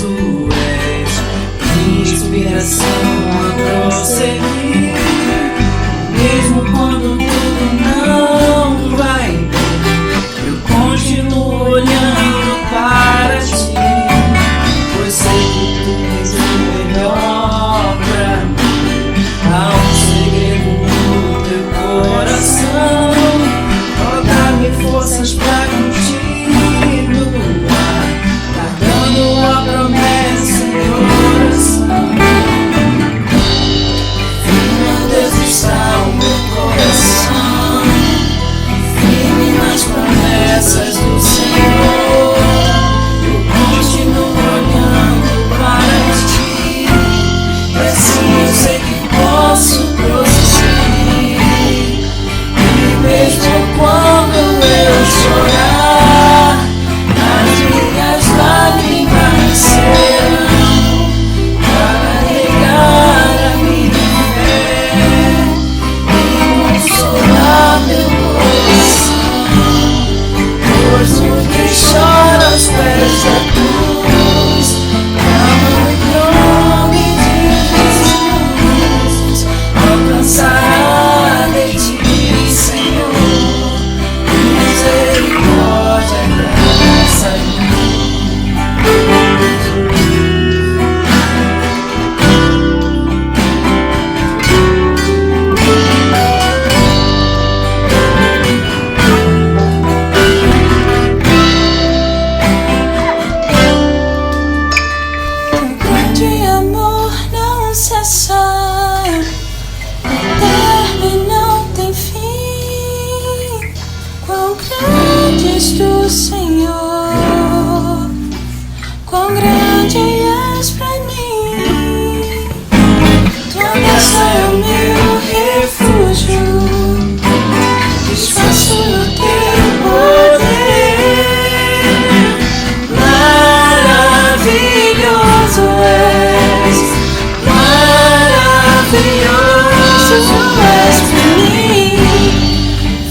tu és inspiração a prosseguir, mesmo quando tudo não vai bem. Eu continuo olhando para ti, pois sei que tu tens o melhor pra mim. Há um segredo no teu coração, ó, dá-me forças pra continuar, guardando a promessa em oração. Firme, Deus, está o meu coração, firme nas promessas do Senhor. Eu continuo olhando para ti, e assim eu sei que posso prosseguir. E mesmo quando eu chorar, as minhas lágrimas serão para regar a minha fé e consolar meu coração. Pois o que chora aos pés da cruz clama em nome de Jesus, alcançará de ti, Senhor, misericórdia, graça e teu grande amor não cessa, eterno e não tem fim. Quão grande és tu, Senhor, quão grande és pra mim. Tua graça é o meu refúgio, descanso no teu poder. Maravilhoso és, maravilhoso és pra mim.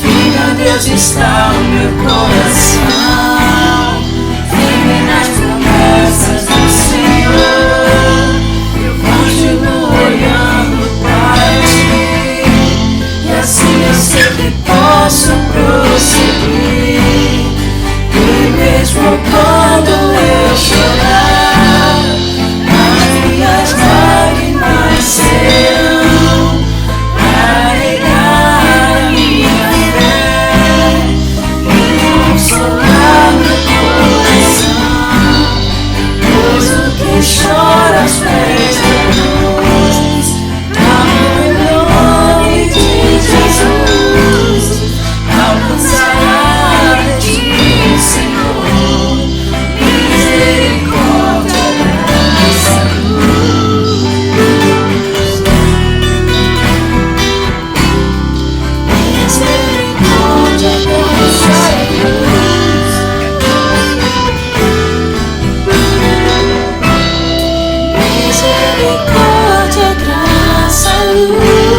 Firme, ó Deus, está o meu coração, firme nas promessas do Senhor. Eu continuo olhando para ti, e assim eu sei que posso prosseguir. E mesmo quando eu chorar, as minhas lágrimas serão para regar a minha fé e consolar meu coração. Pois o que chora aos pés da cruz clama em nome de Jesus, alcançará de ti, Senhor, misericórdia, graça e luz. Misericórdia, graça e luz. Misericórdia, graça e luz.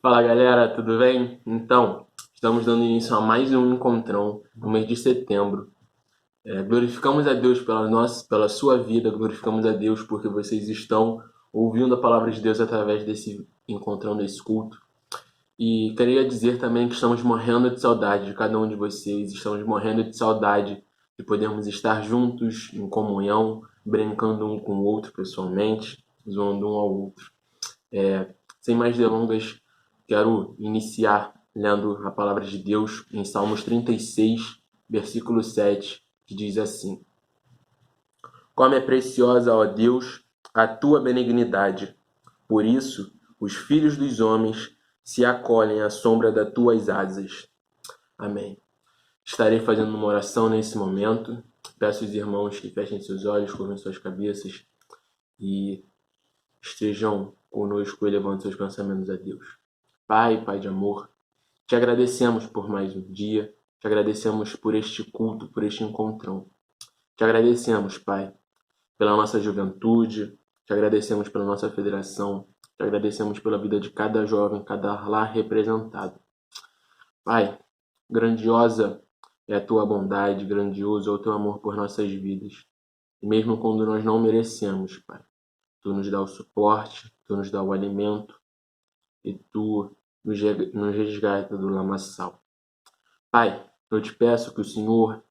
Fala galera, tudo bem? Então, estamos dando início a mais um encontrão no mês de setembro. Glorificamos a Deus pela sua vida, glorificamos a Deus porque vocês estão ouvindo a palavra de Deus através desse encontrão, desse culto. E queria dizer também que estamos morrendo de saudade de cada um de vocês, estamos morrendo de saudade de podermos estar juntos, em comunhão, brincando um com o outro pessoalmente, zoando um ao outro. Sem mais delongas, quero iniciar lendo a palavra de Deus em Salmos 36, versículo 7, que diz assim: Como é preciosa, ó Deus, a tua benignidade, por isso os filhos dos homens se acolhem à sombra das tuas asas. Amém. Estarei fazendo uma oração nesse momento. Peço aos irmãos que fechem seus olhos, curvem suas cabeças e estejam conosco elevando seus pensamentos a Deus. Pai, Pai de amor, te agradecemos por mais um dia, te agradecemos por este culto, por este encontrão. Te agradecemos, Pai, pela nossa juventude, te agradecemos pela nossa federação, Te agradecemos pela vida de cada jovem, cada lar representado. Pai, grandiosa é a tua bondade, grandioso é o teu amor por nossas vidas. E mesmo quando nós não merecemos, Pai, tu nos dá o suporte, tu nos dá o alimento e tu nos resgata do lamaçal. Pai, eu te peço que o Senhor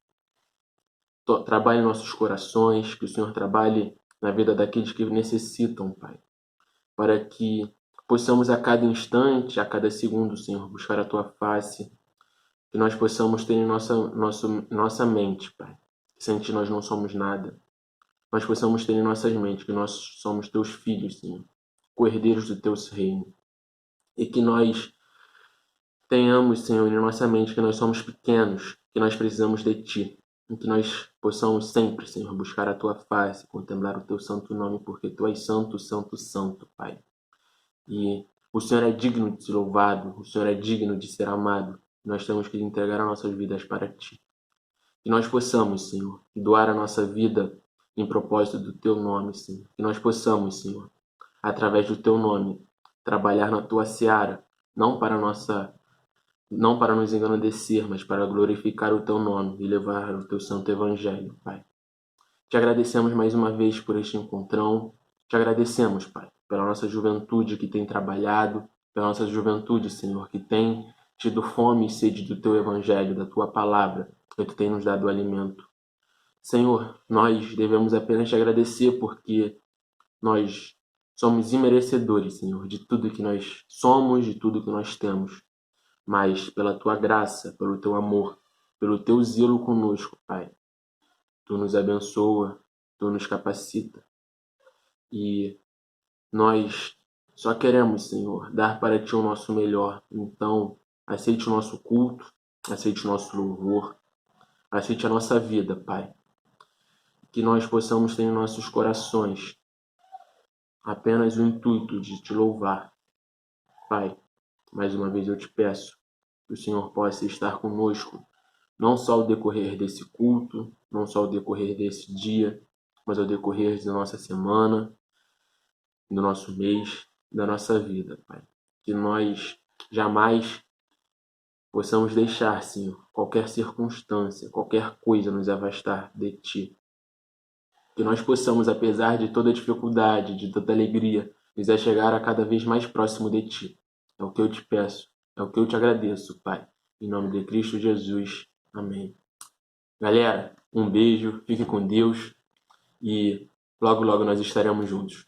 trabalhe em nossos corações, que o Senhor trabalhe na vida daqueles que necessitam, Pai, para que possamos a cada instante, a cada segundo, Senhor, buscar a tua face, que nós possamos ter em nossa mente, Pai, que sem ti nós não somos nada. Nós possamos ter em nossas mentes que nós somos teus filhos, Senhor, co-herdeiros do teu reino. E que nós tenhamos, Senhor, em nossa mente que nós somos pequenos, que nós precisamos de ti. E que nós possamos sempre, Senhor, buscar a tua face, contemplar o teu santo nome, porque tu és santo, santo, santo, Pai. E o Senhor é digno de ser louvado, o Senhor é digno de ser amado. Nós temos que entregar as nossas vidas para ti. Que nós possamos, Senhor, doar a nossa vida em propósito do teu nome, Senhor. Que nós possamos, Senhor, através do teu nome, trabalhar na tua seara, não para nos engrandecer, mas para glorificar o teu nome e levar o teu santo evangelho, Pai. Te agradecemos mais uma vez por este encontrão. Te agradecemos, Pai, pela nossa juventude que tem trabalhado, pela nossa juventude, Senhor, que tem tido fome e sede do teu evangelho, da tua palavra, que tu tem nos dado o alimento. Senhor, nós devemos apenas te agradecer porque nós somos imerecedores, Senhor, de tudo que nós somos, de tudo que nós temos. Mas pela tua graça, pelo teu amor, pelo teu zelo conosco, Pai, tu nos abençoa, tu nos capacita. E nós só queremos, Senhor, dar para ti o nosso melhor. Então, aceite o nosso culto, aceite o nosso louvor, aceite a nossa vida, Pai. Que nós possamos ter em nossos corações apenas o intuito de te louvar. Pai, mais uma vez eu te peço que o Senhor possa estar conosco, não só ao decorrer desse culto, não só ao decorrer desse dia, mas ao decorrer da nossa semana, do nosso mês, da nossa vida, Pai. Que nós jamais possamos deixar, Senhor, qualquer circunstância, qualquer coisa nos afastar de ti. Que nós possamos, apesar de toda dificuldade, de toda alegria, nos chegar a cada vez mais próximo de ti. É o que eu te peço, é o que eu te agradeço, Pai. Em nome de Cristo Jesus. Amém. Galera, um beijo, fique com Deus e logo, logo nós estaremos juntos.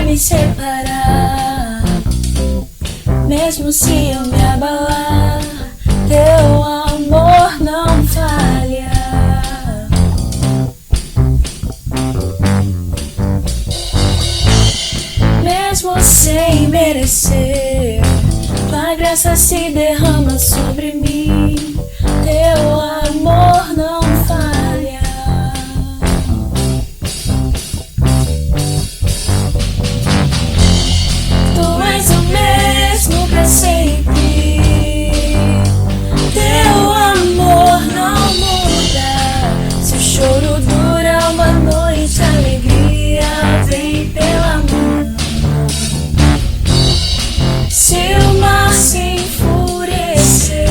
Me separar, mesmo se eu me abalar, teu amor não falha. Mesmo sem merecer, tua graça se derrama sobre mim, teu amor não falha. Pra sempre, teu amor não muda. Se o choro dura uma noite, a alegria vem pela mão. Se o mar se enfurecer,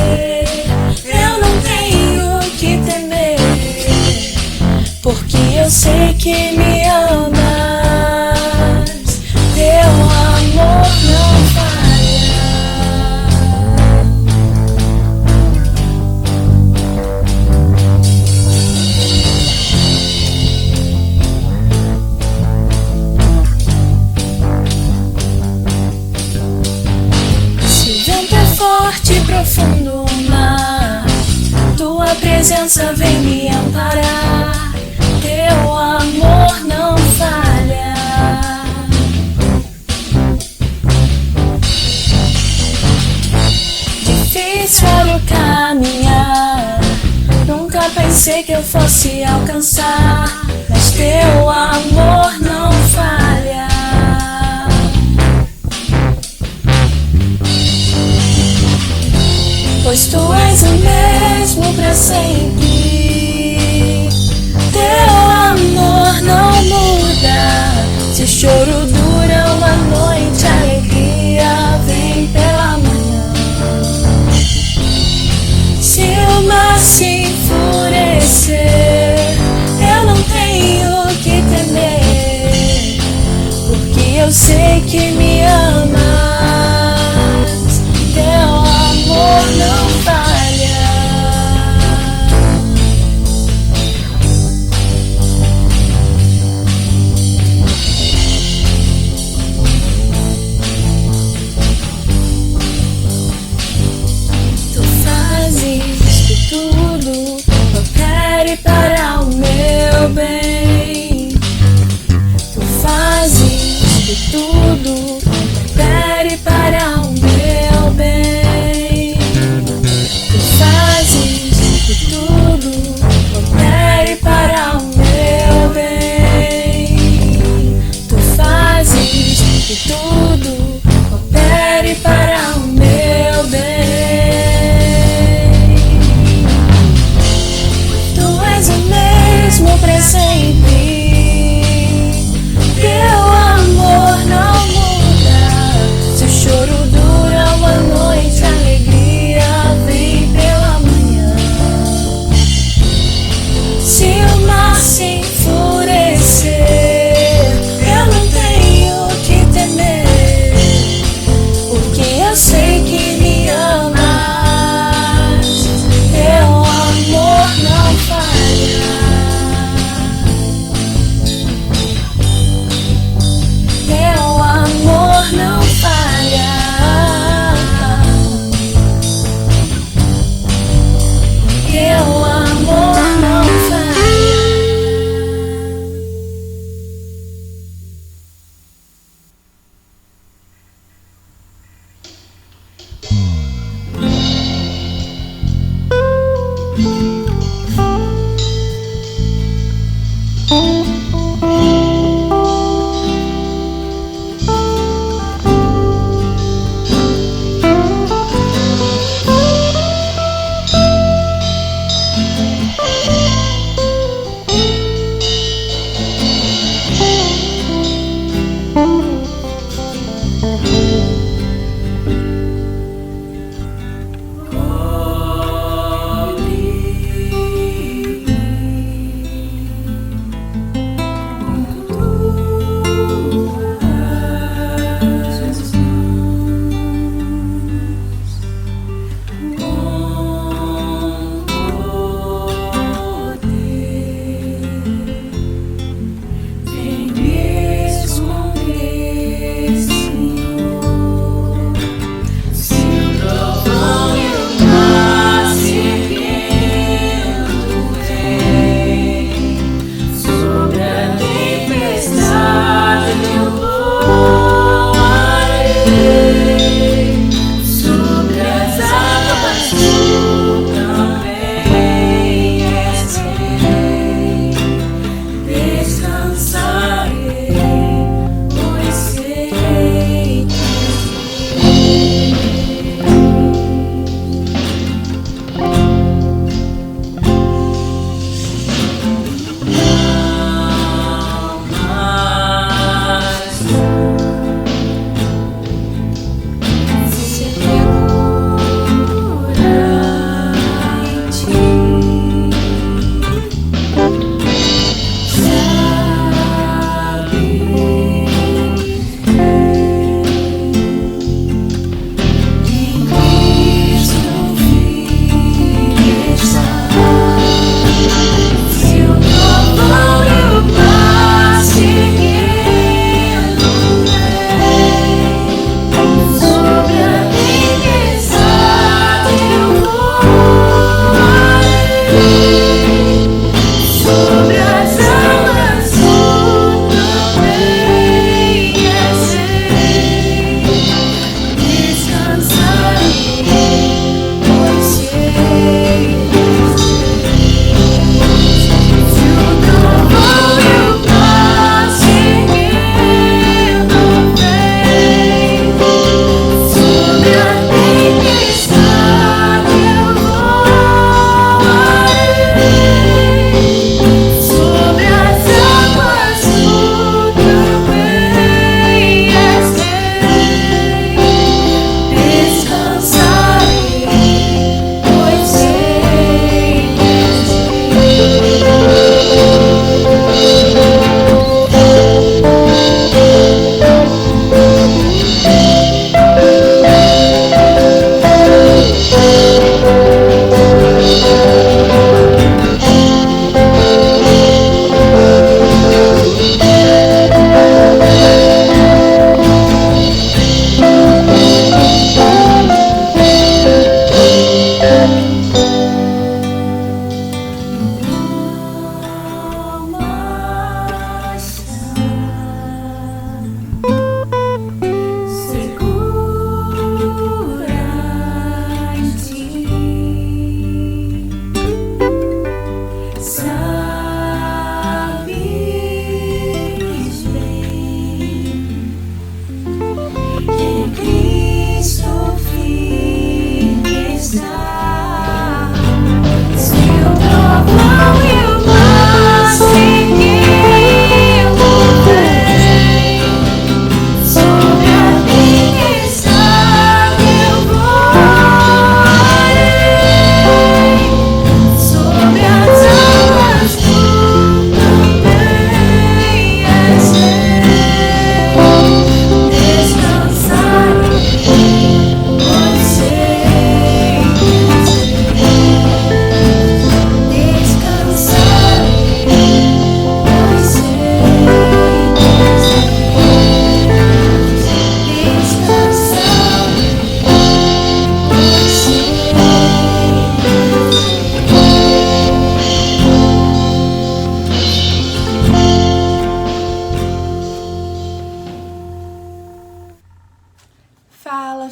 eu não tenho que temer, porque eu sei que me amas. Teu amor não falha. Forte e profundo mar, tua presença presença vem me amparar, teu amor não falha. Difícil era o caminhar, nunca pensei que eu fosse alcançar, mas teu amor não falha. Pois tu és o mesmo pra sempre, teu amor não muda. Se o choro dura uma noite, a alegria vem pela manhã. Se o mar se enfurecer, eu não tenho que temer, porque eu sei que me amas. Teu amor não falha.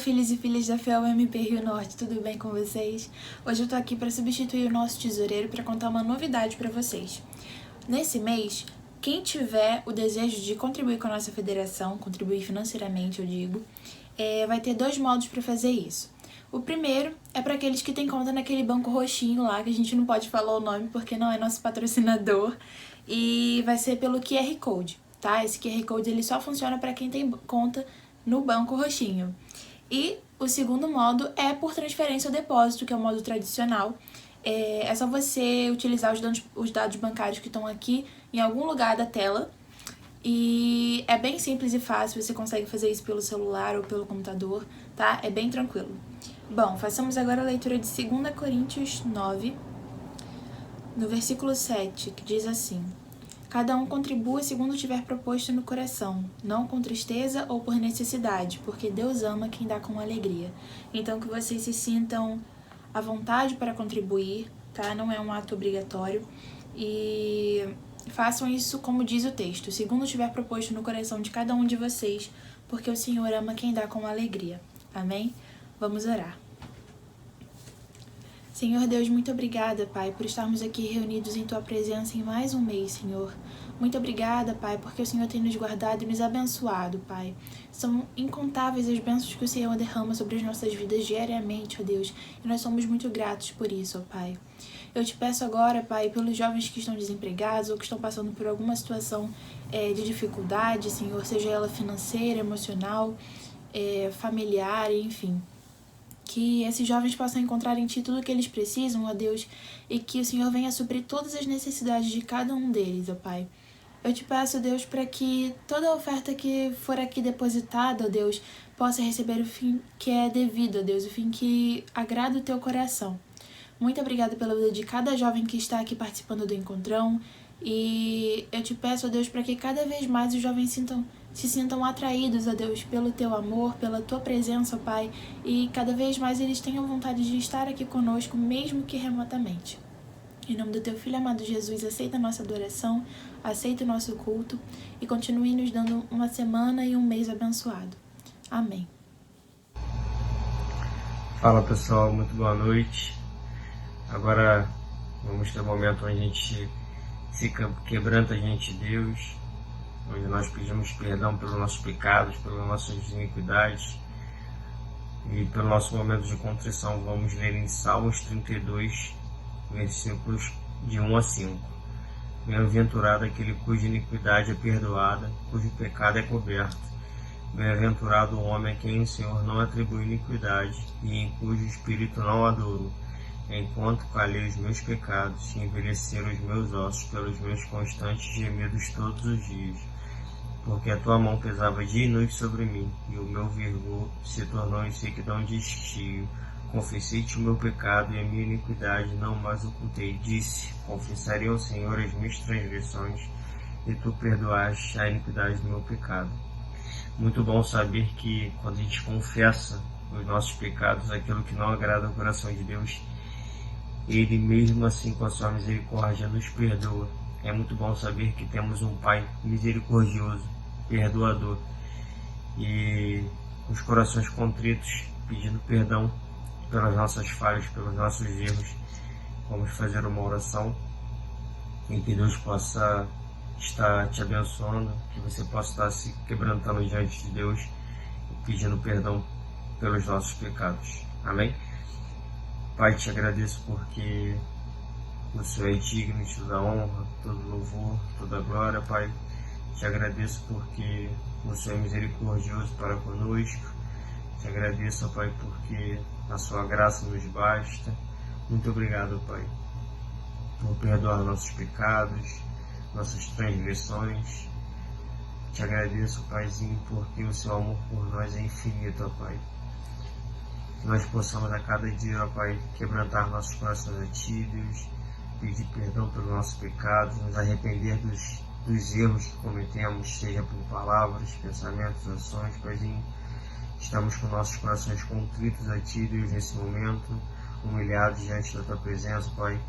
filhos e filhas da FEUMP Rio Norte, tudo bem com vocês? Hoje eu tô aqui para substituir o nosso tesoureiro para contar uma novidade para vocês. Nesse mês, quem tiver o desejo de contribuir com a nossa federação, contribuir financeiramente, eu digo, vai ter 2 modos para fazer isso. O primeiro é para aqueles que têm conta naquele banco roxinho lá, que a gente não pode falar o nome porque não é nosso patrocinador, e vai ser pelo QR Code, tá? Esse QR Code ele só funciona para quem tem conta no banco roxinho. E o segundo modo é por transferência ou depósito, que é o modo tradicional. É só você utilizar os dados bancários que estão aqui em algum lugar da tela. E é bem simples e fácil, você consegue fazer isso pelo celular ou pelo computador, tá? É bem tranquilo. Bom, façamos agora a leitura de 2 Coríntios 9, no versículo 7, que diz assim: Cada um contribua segundo tiver proposto no coração, não com tristeza ou por necessidade, porque Deus ama quem dá com alegria. Então que vocês se sintam à vontade para contribuir, tá? Não é um ato obrigatório. E façam isso como diz o texto, segundo tiver proposto no coração de cada um de vocês, porque o Senhor ama quem dá com alegria. Amém? Vamos orar. Senhor Deus, muito obrigada, Pai, por estarmos aqui reunidos em Tua presença em mais um mês, Senhor. Muito obrigada, Pai, porque o Senhor tem nos guardado e nos abençoado, Pai. São incontáveis as bênçãos que o Senhor derrama sobre as nossas vidas diariamente, ó Deus, e nós somos muito gratos por isso, ó Pai. Eu te peço agora, Pai, pelos jovens que estão desempregados ou que estão passando por alguma situação de dificuldade, Senhor, seja ela financeira, emocional, familiar, enfim. Que esses jovens possam encontrar em Ti tudo o que eles precisam, ó Deus, e que o Senhor venha suprir todas as necessidades de cada um deles, ó Pai. Eu te peço, Deus, para que toda a oferta que for aqui depositada, ó Deus, possa receber o fim que é devido, ó Deus, o fim que agrada o Teu coração. Muito obrigada pela vida de cada jovem que está aqui participando do encontrão, e eu te peço, ó Deus, para que cada vez mais os jovens se sintam atraídos, ó Deus, pelo Teu amor, pela Tua presença, ó Pai, e cada vez mais eles tenham vontade de estar aqui conosco, mesmo que remotamente. Em nome do Teu Filho amado Jesus, aceita a nossa adoração, aceita o nosso culto e continue nos dando uma semana e um mês abençoado. Amém. Fala pessoal, muito boa noite. Agora vamos ter um momento onde a gente se quebranta diante de Deus, onde nós pedimos perdão pelos nossos pecados, pelas nossas iniquidades, e pelo nosso momento de contrição. Vamos ler em Salmos 32, versículos de 1 a 5. Bem-aventurado aquele cuja iniquidade é perdoada, cujo pecado é coberto. Bem-aventurado o homem a quem o Senhor não atribui iniquidade e em cujo espírito não adoro. Enquanto calhei os meus pecados e envelheceram os meus ossos pelos meus constantes gemidos todos os dias. Porque a tua mão pesava dia e noite sobre mim, e o meu vigor se tornou em sequidão de estio. Confessei-te o meu pecado e a minha iniquidade não mais ocultei. Disse, confessarei ao Senhor as minhas transgressões, e tu perdoaste a iniquidade do meu pecado. Muito bom saber que quando a gente confessa os nossos pecados, aquilo que não agrada ao coração de Deus, Ele mesmo assim com a sua misericórdia nos perdoa. É muito bom saber que temos um Pai misericordioso, perdoador, e com os corações contritos, pedindo perdão pelas nossas falhas, pelos nossos erros. Vamos fazer uma oração em que Deus possa estar te abençoando, que você possa estar se quebrantando diante de Deus e pedindo perdão pelos nossos pecados. Amém? Pai, te agradeço porque o Senhor é digno de toda honra, todo louvor, toda glória, Pai. Te agradeço porque o Senhor é misericordioso para conosco. Te agradeço, Pai, porque a sua graça nos basta. Muito obrigado, Pai, por perdoar nossos pecados, nossas transgressões. Te agradeço, Paizinho, porque o seu amor por nós é infinito, ó Pai. Que nós possamos a cada dia, ó Pai, quebrantar nossos corações a Ti, Deus, pedir perdão pelos nossos pecados, nos arrepender dos erros que cometemos, seja por palavras, pensamentos, ações, Paizinho. Estamos com nossos corações contritos a Ti, Deus, nesse momento, humilhados diante da Tua presença, Pai,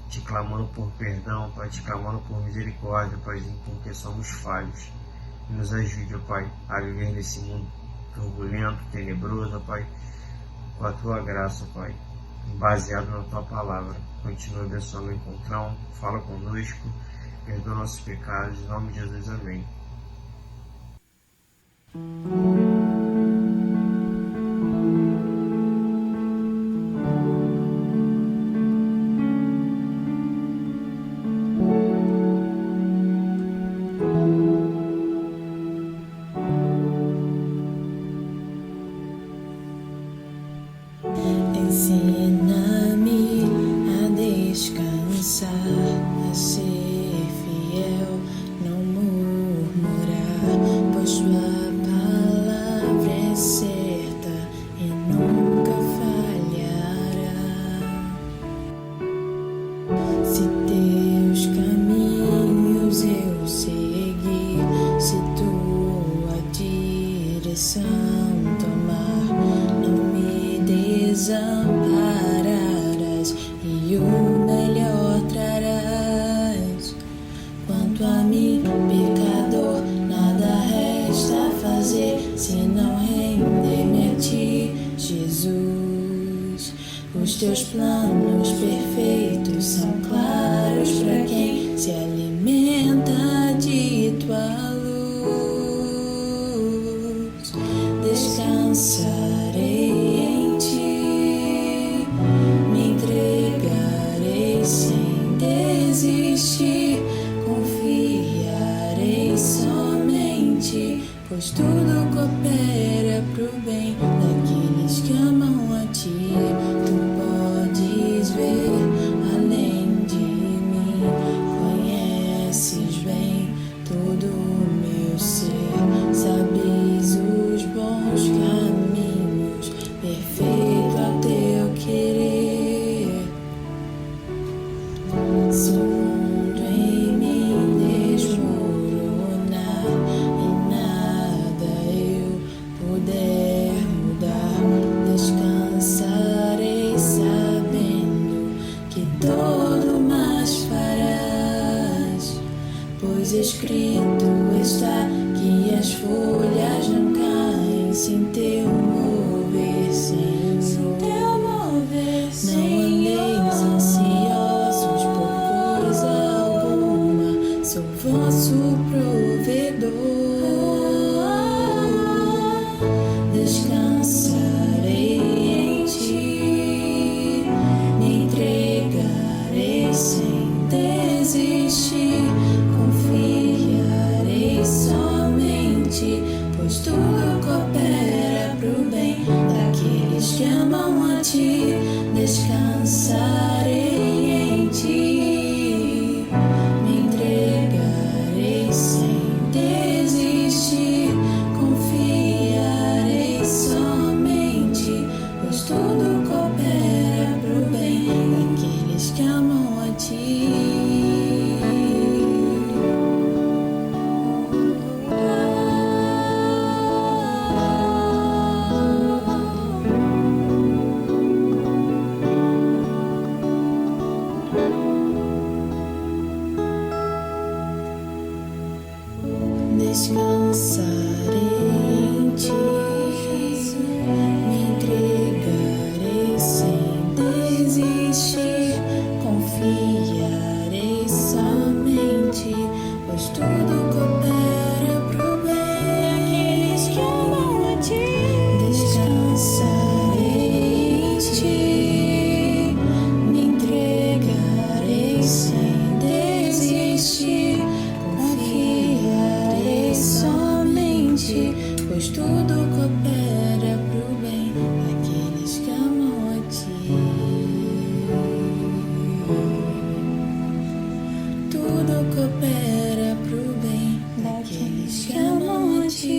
te clamando por perdão, Pai, te clamando por misericórdia, Paizinho, porque somos falhos. E nos ajude, ó Pai, a viver nesse mundo turbulento, tenebroso, Pai, com a Tua graça, Pai, baseado na Tua palavra. Continua abençoando o encontrão, fala conosco, perdoa nossos pecados, em nome de Jesus, amém. Ensina-me a descansar, a ser fiel, não murmurar, pois tua palavra é certa e nunca falhará. Se teus caminhos eu seguir, se tua direção tomar, não me desampararás e o melhor trarás. Quanto a mim, pecador, nada resta fazer senão render-me a ti, Jesus. Os teus planos perfeitos são claros para quem se alimenta de tua luz. Descansarei em ti, me entregarei sem desistir, confiarei somente, pois tudo coopera pro bem daqueles que amam a ti. Tu podes ver além de mim, conheces bem todo o meu ser, sabes os bons caminhos, perfeito a teu querer. Se o mundo em mim desmoronar e nada eu puder mudar, descansarei sabendo que todo mais farás, pois escrito está que as folhas não caem sem teu mover, Senhor. Não andeis ansiosos por coisa alguma, sou vosso provedor. Descansarei em ti, me entregarei sem desistir, confiarei somente, pois tudo coopera pro bem daqueles que amam a ti. Descansarei em ti, me entregarei sem desistir, confiarei somente, pois tudo coopera pro bem daqueles que amam a ti. Descansarei em ti, me entregarei sem desistir, confiarei somente, pois tudo coopera pro bem daqueles que amam a ti. Descansarei em ti, me entregarei sem desistir, confiarei somente, pois tudo coopera pro bem daqueles que amam a ti. Tudo coopera pro bem daqueles que amam a ti.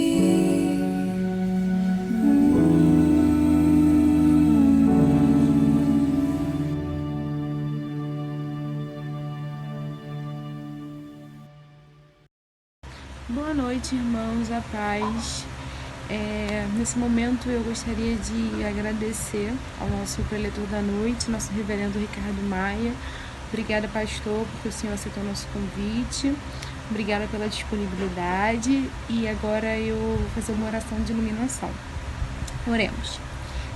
Boa noite, irmãos, a paz. Nesse momento eu gostaria de agradecer ao nosso preletor da noite, nosso reverendo Ricardo Maia. Obrigada, pastor, porque o senhor aceitou o nosso convite. Obrigada pela disponibilidade e agora eu vou fazer uma oração de iluminação. Oremos.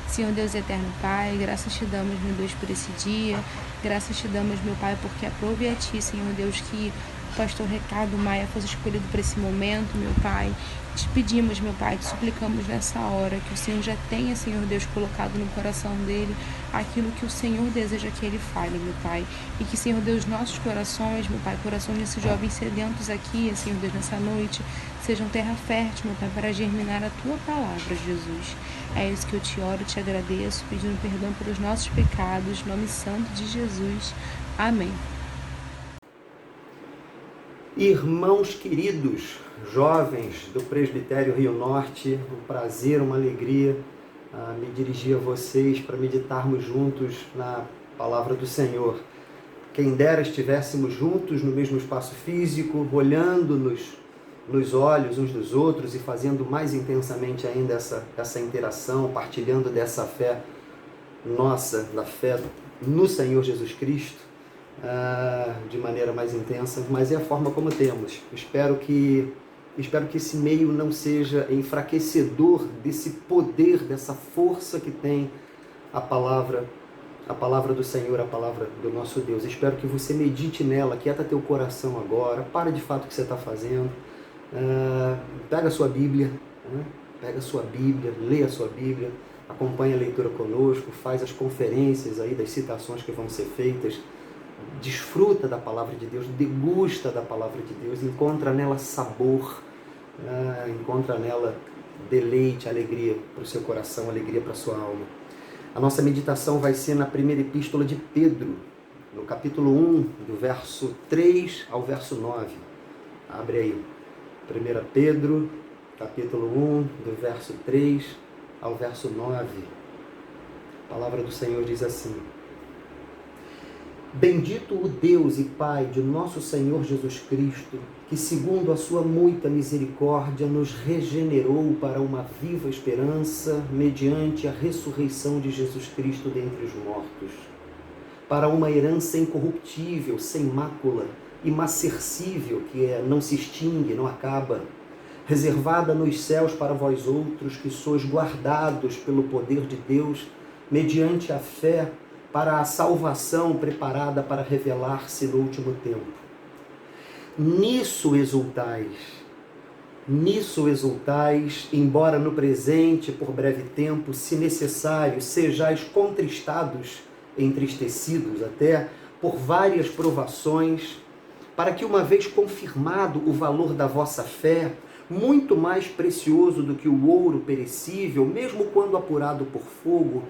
Senhor Deus eterno Pai, graças te damos, meu Deus, por esse dia. Graças te damos, meu Pai, porque aprove a Ti, Senhor Deus, que o pastor Ricardo Maia fosse escolhido para esse momento, meu Pai. Te pedimos, meu Pai, te suplicamos nessa hora que o Senhor já tenha, Senhor Deus, colocado no coração dele aquilo que o Senhor deseja que ele fale, meu Pai. E que, Senhor Deus, nossos corações, meu Pai, corações desses jovens sedentos aqui, Senhor Deus, nessa noite, sejam terra fértil, meu Pai, para germinar a Tua palavra, Jesus. É isso que eu te oro, te agradeço, pedindo perdão pelos nossos pecados, em nome santo de Jesus. Amém. Irmãos queridos, jovens do Presbitério Rio Norte, um prazer, uma alegria me dirigir a vocês para meditarmos juntos na palavra do Senhor. Quem dera estivéssemos juntos no mesmo espaço físico, olhando-nos nos olhos uns dos outros e fazendo mais intensamente ainda essa interação, partilhando dessa fé nossa, da fé no Senhor Jesus Cristo, de maneira mais intensa, mas é a forma como temos. Espero que esse meio não seja enfraquecedor desse poder, dessa força que tem a palavra do Senhor, a palavra do nosso Deus. Espero que você medite nela, aquieta teu coração agora, para de fato o que você está fazendo, pega a sua Bíblia, lê a sua Bíblia, acompanha a leitura conosco, faz as conferências aí das citações que vão ser feitas, desfruta da palavra de Deus, degusta da palavra de Deus, encontra nela sabor, encontra nela deleite, alegria para o seu coração, alegria para a sua alma. A nossa meditação vai ser na primeira epístola de Pedro, no capítulo 1, do verso 3 ao verso 9. Abre aí. 1 Pedro, capítulo 1, do verso 3 ao verso 9. A palavra do Senhor diz assim: Bendito o Deus e Pai de nosso Senhor Jesus Cristo, que segundo a sua muita misericórdia nos regenerou para uma viva esperança mediante a ressurreição de Jesus Cristo dentre os mortos, para uma herança incorruptível, sem mácula, imacercível, que não se extingue, não acaba, reservada nos céus para vós outros, que sois guardados pelo poder de Deus, mediante a fé, para a salvação preparada para revelar-se no último tempo. Nisso exultais, embora no presente, por breve tempo, se necessário, sejais contristados, entristecidos até, por várias provações, para que, uma vez confirmado o valor da vossa fé, muito mais precioso do que o ouro perecível, mesmo quando apurado por fogo,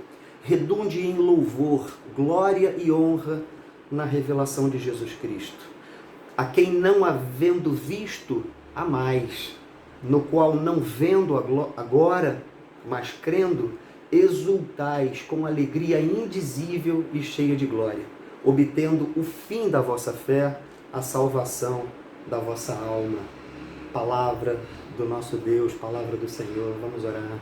redunde em louvor, glória e honra na revelação de Jesus Cristo, a quem não havendo visto, há mais, no qual não vendo agora, mas crendo, exultais com alegria indizível e cheia de glória, obtendo o fim da vossa fé, a salvação da vossa alma. Palavra do nosso Deus, palavra do Senhor. Vamos orar.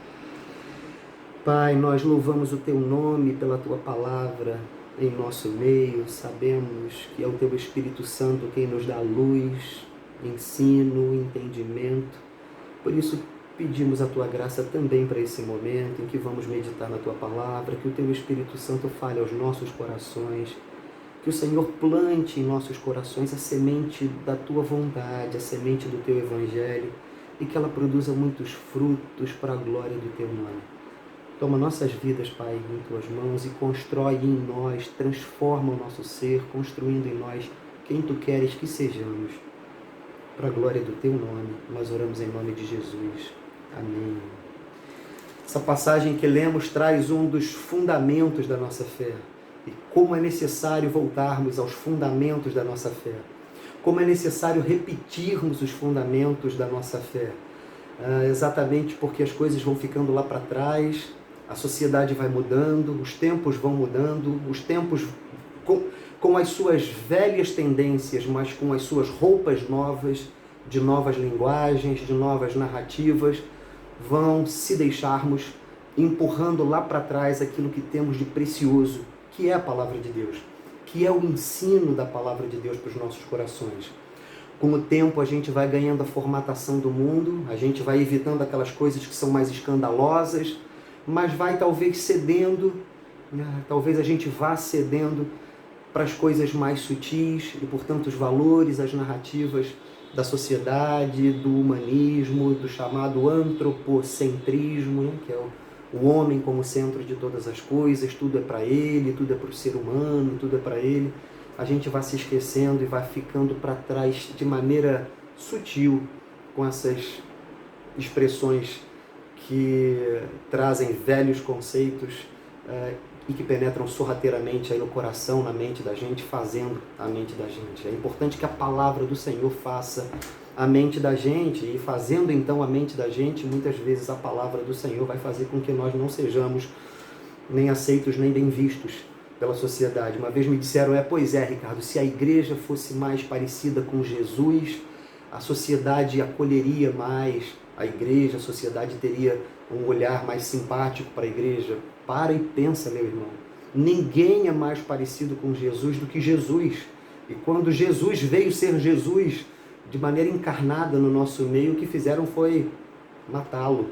Pai, nós louvamos o Teu nome pela Tua palavra em nosso meio. Sabemos que é o Teu Espírito Santo quem nos dá luz, ensino, entendimento. Por isso, pedimos a Tua graça também para esse momento em que vamos meditar na Tua palavra, que o Teu Espírito Santo fale aos nossos corações, que o Senhor plante em nossos corações a semente da Tua vontade, a semente do Teu Evangelho, e que ela produza muitos frutos para a glória do Teu nome. Toma nossas vidas, Pai, em Tuas mãos e constrói em nós, transforma o nosso ser, construindo em nós quem Tu queres que sejamos. Para a glória do Teu nome, nós oramos em nome de Jesus. Amém. Essa passagem que lemos traz um dos fundamentos da nossa fé. E como é necessário voltarmos aos fundamentos da nossa fé. Como é necessário repetirmos os fundamentos da nossa fé. Exatamente porque as coisas vão ficando lá para trás, a sociedade vai mudando, os tempos vão mudando, os tempos com as suas velhas tendências, mas com as suas roupas novas, de novas linguagens, de novas narrativas, vão se deixarmos empurrando lá para trás aquilo que temos de precioso, que é a palavra de Deus, que é o ensino da palavra de Deus para os nossos corações. Com o tempo a gente vai ganhando a formatação do mundo, a gente vai evitando aquelas coisas que são mais escandalosas, mas vai talvez cedendo, talvez a gente vá cedendo para as coisas mais sutis e, portanto, os valores, as narrativas da sociedade, do humanismo, do chamado antropocentrismo, né? Que é o homem como centro de todas as coisas, tudo é para ele, tudo é para o ser humano, tudo é para ele. A gente vai se esquecendo e vai ficando para trás de maneira sutil com essas expressões que trazem velhos conceitos e que penetram sorrateiramente aí no coração, na mente da gente, fazendo a mente da gente. É importante que a palavra do Senhor faça a mente da gente, e fazendo então a mente da gente, muitas vezes a palavra do Senhor vai fazer com que nós não sejamos nem aceitos nem bem vistos pela sociedade. Uma vez me disseram, pois é, Ricardo, se a igreja fosse mais parecida com Jesus, a sociedade acolheria mais a igreja, a sociedade teria um olhar mais simpático para a igreja. Para e pensa, meu irmão. Ninguém é mais parecido com Jesus do que Jesus. E quando Jesus veio ser Jesus de maneira encarnada no nosso meio, o que fizeram foi matá-lo.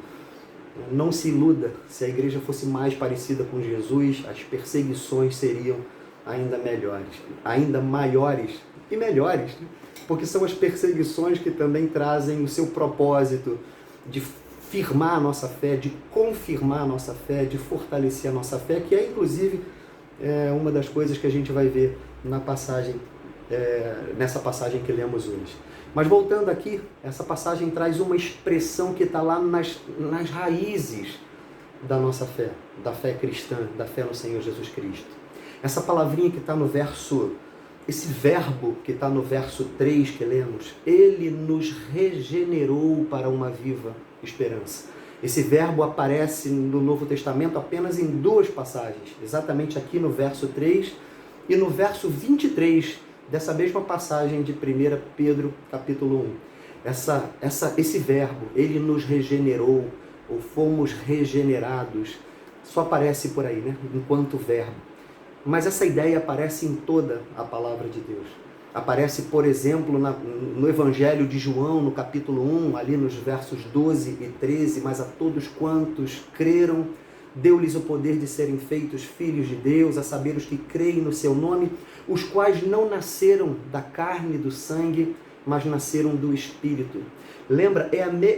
Não se iluda, se a igreja fosse mais parecida com Jesus, as perseguições seriam ainda melhores, ainda maiores e melhores, né? Porque são as perseguições que também trazem o seu propósito de firmar a nossa fé, de confirmar a nossa fé, de fortalecer a nossa fé, que é inclusive uma das coisas que a gente vai ver na passagem, nessa passagem que lemos hoje. Mas voltando aqui, essa passagem traz uma expressão que está lá nas raízes da nossa fé, da fé cristã, da fé no Senhor Jesus Cristo. Essa palavrinha que está no verso, esse verbo que está no verso 3 que lemos, ele nos regenerou para uma viva esperança. Esse verbo aparece no Novo Testamento apenas em duas passagens, exatamente aqui no verso 3 e no verso 23 dessa mesma passagem de 1 Pedro capítulo 1. Esse verbo, ele nos regenerou, ou fomos regenerados, só aparece por aí, né? Enquanto verbo. Mas essa ideia aparece em toda a palavra de Deus. Aparece, por exemplo, no Evangelho de João, no capítulo 1, ali nos versos 12 e 13, mas a todos quantos creram, deu-lhes o poder de serem feitos filhos de Deus, a saber os que creem no seu nome, os quais não nasceram da carne e do sangue, mas nasceram do Espírito. Lembra,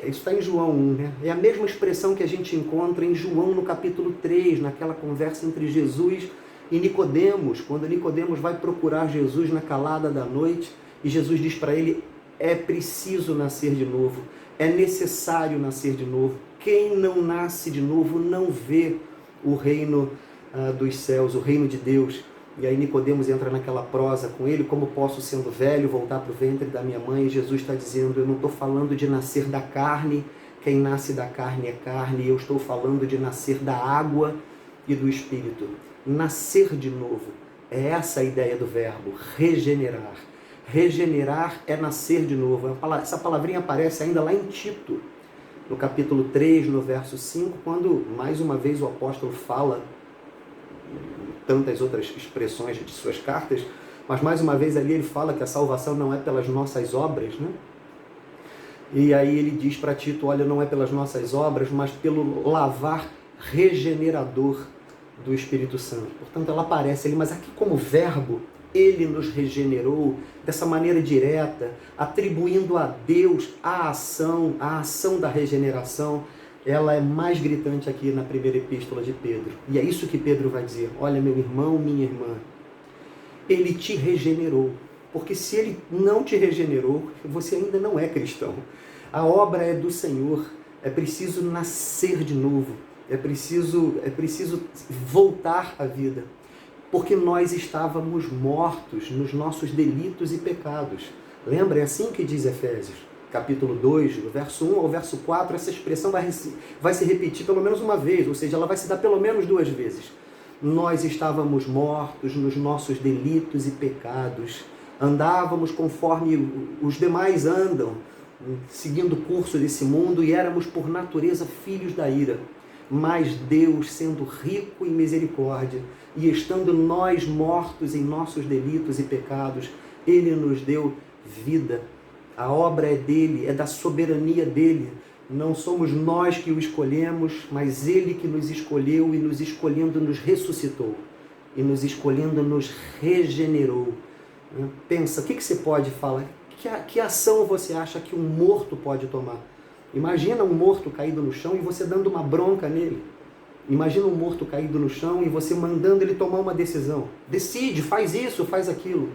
isso está em João 1, né? É a mesma expressão que a gente encontra em João no capítulo 3, naquela conversa entre Jesus e Nicodemos, quando Nicodemos vai procurar Jesus na calada da noite, e Jesus diz para ele, é preciso nascer de novo, é necessário nascer de novo. Quem não nasce de novo não vê o reino dos céus, o reino de Deus. E aí Nicodemos entra naquela prosa com ele, como posso, sendo velho, voltar para o ventre da minha mãe? E Jesus está dizendo, eu não estou falando de nascer da carne, quem nasce da carne é carne, eu estou falando de nascer da água e do Espírito. Nascer de novo, é essa a ideia do verbo, regenerar. Regenerar é nascer de novo. Essa palavrinha aparece ainda lá em Tito, no capítulo 3, no verso 5, quando mais uma vez o apóstolo fala, tantas outras expressões de suas cartas, mas mais uma vez ali ele fala que a salvação não é pelas nossas obras, né? E aí ele diz para Tito, olha, não é pelas nossas obras, mas pelo lavar regenerador do Espírito Santo. Portanto, ela aparece ali, mas aqui como verbo, ele nos regenerou dessa maneira direta, atribuindo a Deus a ação da regeneração. Ela é mais gritante aqui na primeira epístola de Pedro. E é isso que Pedro vai dizer. Olha, meu irmão, minha irmã, ele te regenerou. Porque se ele não te regenerou, você ainda não é cristão. A obra é do Senhor. É preciso nascer de novo. É preciso voltar à vida. Porque nós estávamos mortos nos nossos delitos e pecados. Lembra? É assim que diz Efésios, capítulo 2, do verso 1 ao verso 4, essa expressão vai se repetir pelo menos uma vez, ou seja, ela vai se dar pelo menos duas vezes. Nós estávamos mortos nos nossos delitos e pecados, andávamos conforme os demais andam, seguindo o curso desse mundo, e éramos por natureza filhos da ira. Mas Deus, sendo rico em misericórdia, e estando nós mortos em nossos delitos e pecados, Ele nos deu vida A obra é dele, é da soberania dele. Não somos nós que o escolhemos, mas ele que nos escolheu e nos escolhendo nos ressuscitou. E nos escolhendo nos regenerou. Pensa, o que você pode falar? Que ação você acha que um morto pode tomar? Imagina um morto caído no chão e você dando uma bronca nele. Imagina um morto caído no chão e você mandando ele tomar uma decisão. Decide, faz isso, faz aquilo.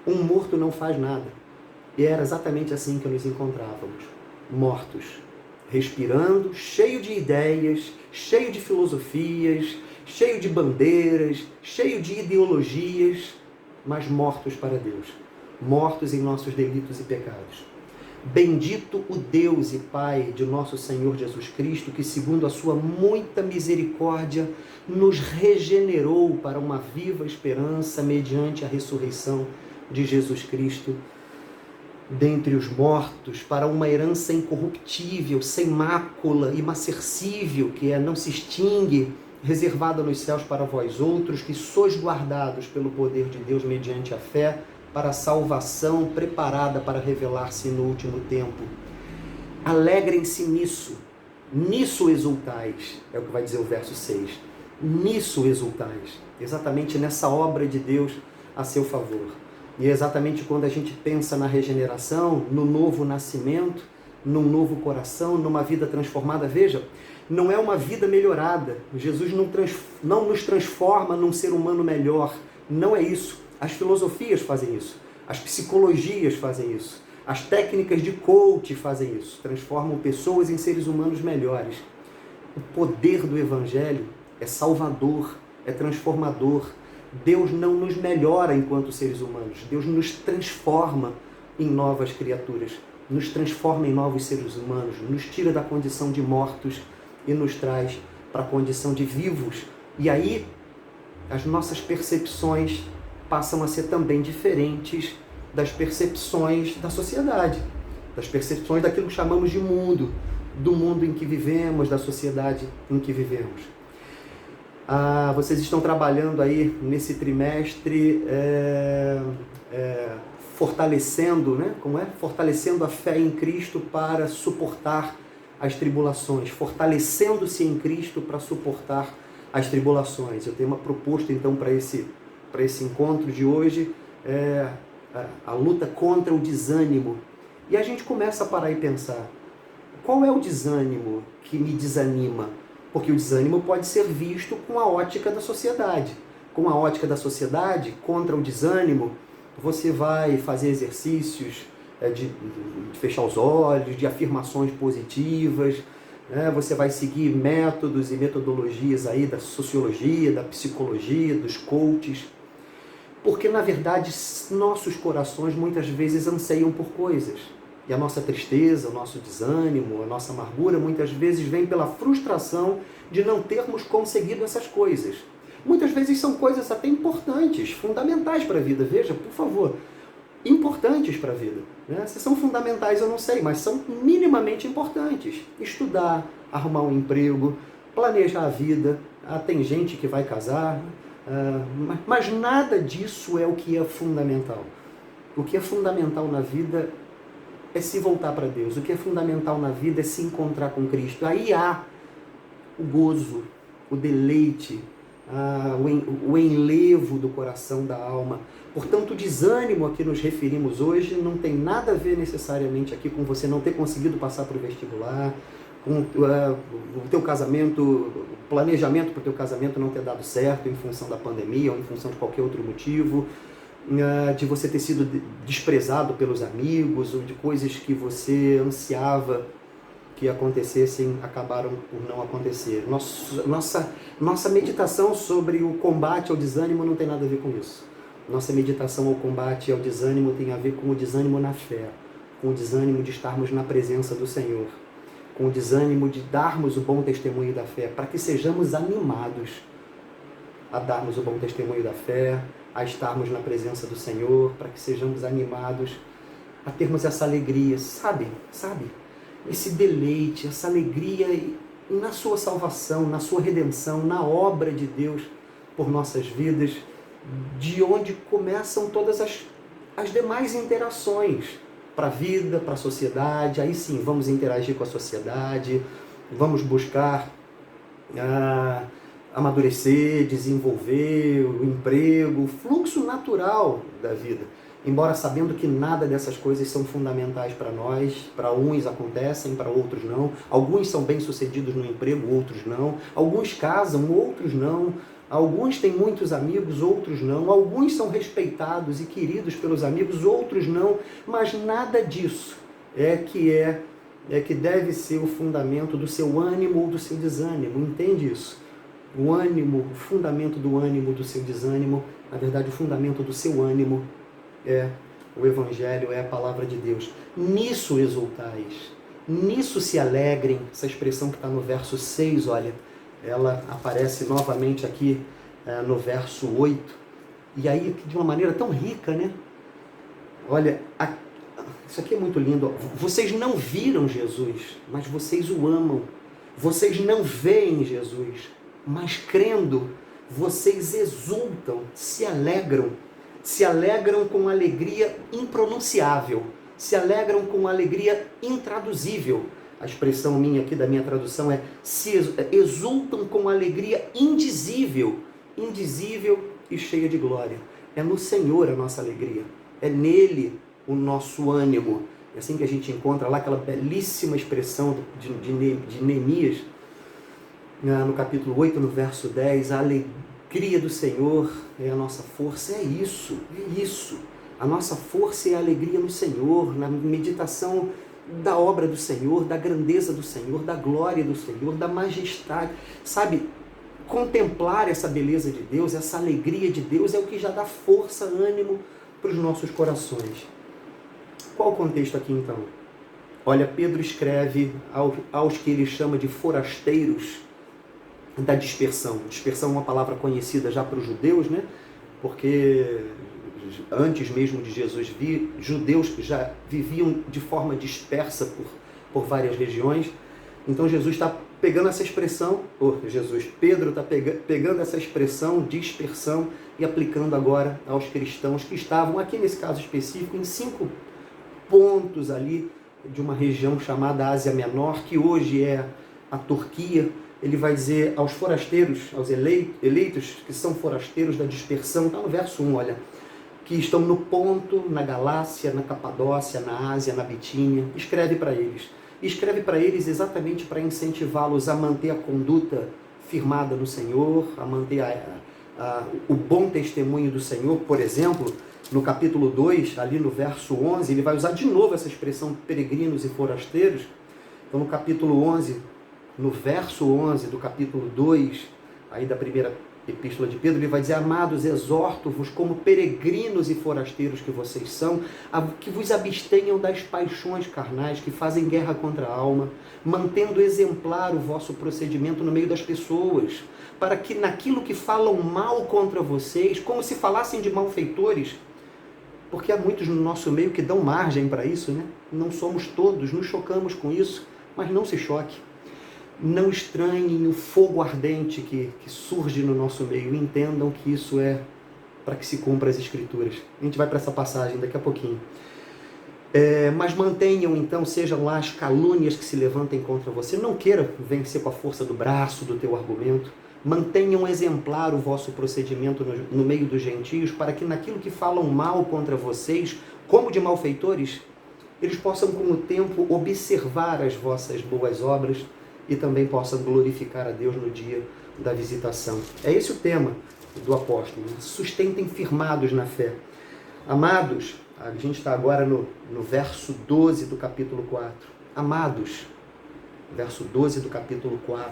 Um morto não faz nada. E era exatamente assim que nos encontrávamos. Mortos. Respirando, cheio de ideias, cheio de filosofias, cheio de bandeiras, cheio de ideologias, mas mortos para Deus. Mortos em nossos delitos e pecados. Bendito o Deus e Pai de nosso Senhor Jesus Cristo, que segundo a sua muita misericórdia, nos regenerou para uma viva esperança mediante a ressurreição de Jesus Cristo dentre os mortos, para uma herança incorruptível, sem mácula, imarcessível, que não se extingue, reservada nos céus para vós outros, que sois guardados pelo poder de Deus mediante a fé, para a salvação preparada para revelar-se no último tempo. Alegrem-se nisso exultais, é o que vai dizer o verso 6. Nisso exultais, exatamente nessa obra de Deus a seu favor. E é exatamente quando a gente pensa na regeneração, no novo nascimento, num novo coração, numa vida transformada. Veja, não é uma vida melhorada. Jesus não nos transforma num ser humano melhor. Não é isso. As filosofias fazem isso. As psicologias fazem isso. As técnicas de coach fazem isso. Transformam pessoas em seres humanos melhores. O poder do Evangelho é salvador, é transformador. Deus não nos melhora enquanto seres humanos. Deus nos transforma em novas criaturas. Nos transforma em novos seres humanos. Nos tira da condição de mortos e nos traz para a condição de vivos. E aí, as nossas percepções passam a ser também diferentes das percepções da sociedade, das percepções daquilo que chamamos de mundo, do mundo em que vivemos, da sociedade em que vivemos. Vocês estão trabalhando aí nesse trimestre fortalecendo, né? Fortalecendo a fé em Cristo para suportar as tribulações, fortalecendo-se em Cristo para suportar as tribulações. Eu tenho uma proposta então para esse encontro de hoje, a luta contra o desânimo. E a gente começa a parar e pensar, qual é o desânimo que me desanima? Porque o desânimo pode ser visto com a ótica da sociedade. Com a ótica da sociedade, contra o desânimo, você vai fazer exercícios de fechar os olhos, de afirmações positivas, né? Você vai seguir métodos e metodologias aí da sociologia, da psicologia, dos coaches. Porque, na verdade, nossos corações muitas vezes anseiam por coisas. E a nossa tristeza, o nosso desânimo, a nossa amargura, muitas vezes vem pela frustração de não termos conseguido essas coisas. Muitas vezes são coisas até importantes, fundamentais para a vida. Veja, por favor, importantes para a vida. Né? Se são fundamentais eu não sei, mas são minimamente importantes. Estudar, arrumar um emprego, planejar a vida. Tem gente que vai casar, mas nada disso é o que é fundamental. O que é fundamental na vida é se voltar para Deus. O que é fundamental na vida é se encontrar com Cristo. Aí há o gozo, o deleite, o enlevo do coração, da alma. Portanto, o desânimo a que nos referimos hoje não tem nada a ver necessariamente aqui com você não ter conseguido passar para o vestibular, com o teu casamento, o planejamento para o teu casamento não ter dado certo em função da pandemia ou em função de qualquer outro motivo, de você ter sido desprezado pelos amigos, ou de coisas que você ansiava que acontecessem, acabaram por não acontecer. Nossa meditação sobre o combate ao desânimo não tem nada a ver com isso. Nossa meditação ao combate ao desânimo tem a ver com o desânimo na fé, com o desânimo de estarmos na presença do Senhor, com o desânimo de darmos o bom testemunho da fé, para que sejamos animados a darmos o bom testemunho da fé, a estarmos na presença do Senhor, para que sejamos animados a termos essa alegria, sabe? Esse deleite, essa alegria na sua salvação, na sua redenção, na obra de Deus por nossas vidas, de onde começam todas as demais interações para a vida, para a sociedade. Aí sim, vamos interagir com a sociedade, vamos buscar amadurecer, desenvolver o emprego, o fluxo natural da vida. Embora sabendo que nada dessas coisas são fundamentais para nós, para uns acontecem, para outros não. Alguns são bem-sucedidos no emprego, outros não. Alguns casam, outros não. Alguns têm muitos amigos, outros não. Alguns são respeitados e queridos pelos amigos, outros não. Mas nada disso é que deve ser o fundamento do seu ânimo ou do seu desânimo. Entende isso? O ânimo, o fundamento do ânimo, do seu desânimo, na verdade o fundamento do seu ânimo é o Evangelho, é a Palavra de Deus. Nisso exultais, nisso se alegrem. Essa expressão que está no verso 6, olha, ela aparece novamente aqui no verso 8. E aí, de uma maneira tão rica, né? Olha, isso aqui é muito lindo. Vocês não viram Jesus, mas vocês o amam. Vocês não veem Jesus, mas crendo, vocês exultam, se alegram com alegria impronunciável, se alegram com alegria intraduzível. A expressão minha aqui, da minha tradução, é se exultam com alegria indizível e cheia de glória. É no Senhor a nossa alegria, é nele o nosso ânimo. É assim que a gente encontra lá aquela belíssima expressão de Neemias, no capítulo 8, no verso 10, a alegria do Senhor é a nossa força. É isso. A nossa força é a alegria no Senhor, na meditação da obra do Senhor, da grandeza do Senhor, da glória do Senhor, da majestade. Sabe, contemplar essa beleza de Deus, essa alegria de Deus é o que já dá força, ânimo para os nossos corações. Qual o contexto aqui então? Olha, Pedro escreve aos que ele chama de forasteiros da dispersão. Dispersão é uma palavra conhecida já para os judeus, né? Porque antes mesmo de Jesus vir, judeus já viviam de forma dispersa por várias regiões. Então Jesus está pegando essa expressão, Pedro está pegando essa expressão, dispersão, e aplicando agora aos cristãos que estavam, aqui nesse caso específico, em 5 pontos ali de uma região chamada Ásia Menor, que hoje é a Turquia. Ele vai dizer aos forasteiros, aos eleitos, que são forasteiros da dispersão, está no verso 1, olha, que estão no Ponto, na Galácia, na Capadócia, na Ásia, na Bitínia. Escreve para eles. Escreve para eles exatamente para incentivá-los a manter a conduta firmada no Senhor, a manter o bom testemunho do Senhor. Por exemplo, no capítulo 2, ali no verso 11, ele vai usar de novo essa expressão peregrinos e forasteiros. Então, no capítulo 11, no verso 11 do capítulo 2, aí da primeira epístola de Pedro, ele vai dizer: amados, exorto-vos como peregrinos e forasteiros que vocês são, que vos abstenham das paixões carnais que fazem guerra contra a alma, mantendo exemplar o vosso procedimento no meio das pessoas, para que naquilo que falam mal contra vocês, como se falassem de malfeitores, porque há muitos no nosso meio que dão margem para isso, né? Não somos todos, nos chocamos com isso, mas não se choque. Não estranhem o fogo ardente que surge no nosso meio. Entendam que isso é para que se cumpra as Escrituras. A gente vai para essa passagem daqui a pouquinho. Mas mantenham, então, sejam lá as calúnias que se levantem contra você. Não queira vencer com a força do braço, do teu argumento. Mantenham exemplar o vosso procedimento no meio dos gentios, para que naquilo que falam mal contra vocês, como de malfeitores, eles possam, com o tempo, observar as vossas boas obras e também possam glorificar a Deus no dia da visitação. É esse o tema do apóstolo, né? Sustentem firmados na fé. Amados, a gente está agora no verso 12 do capítulo 4. Amados, verso 12 do capítulo 4,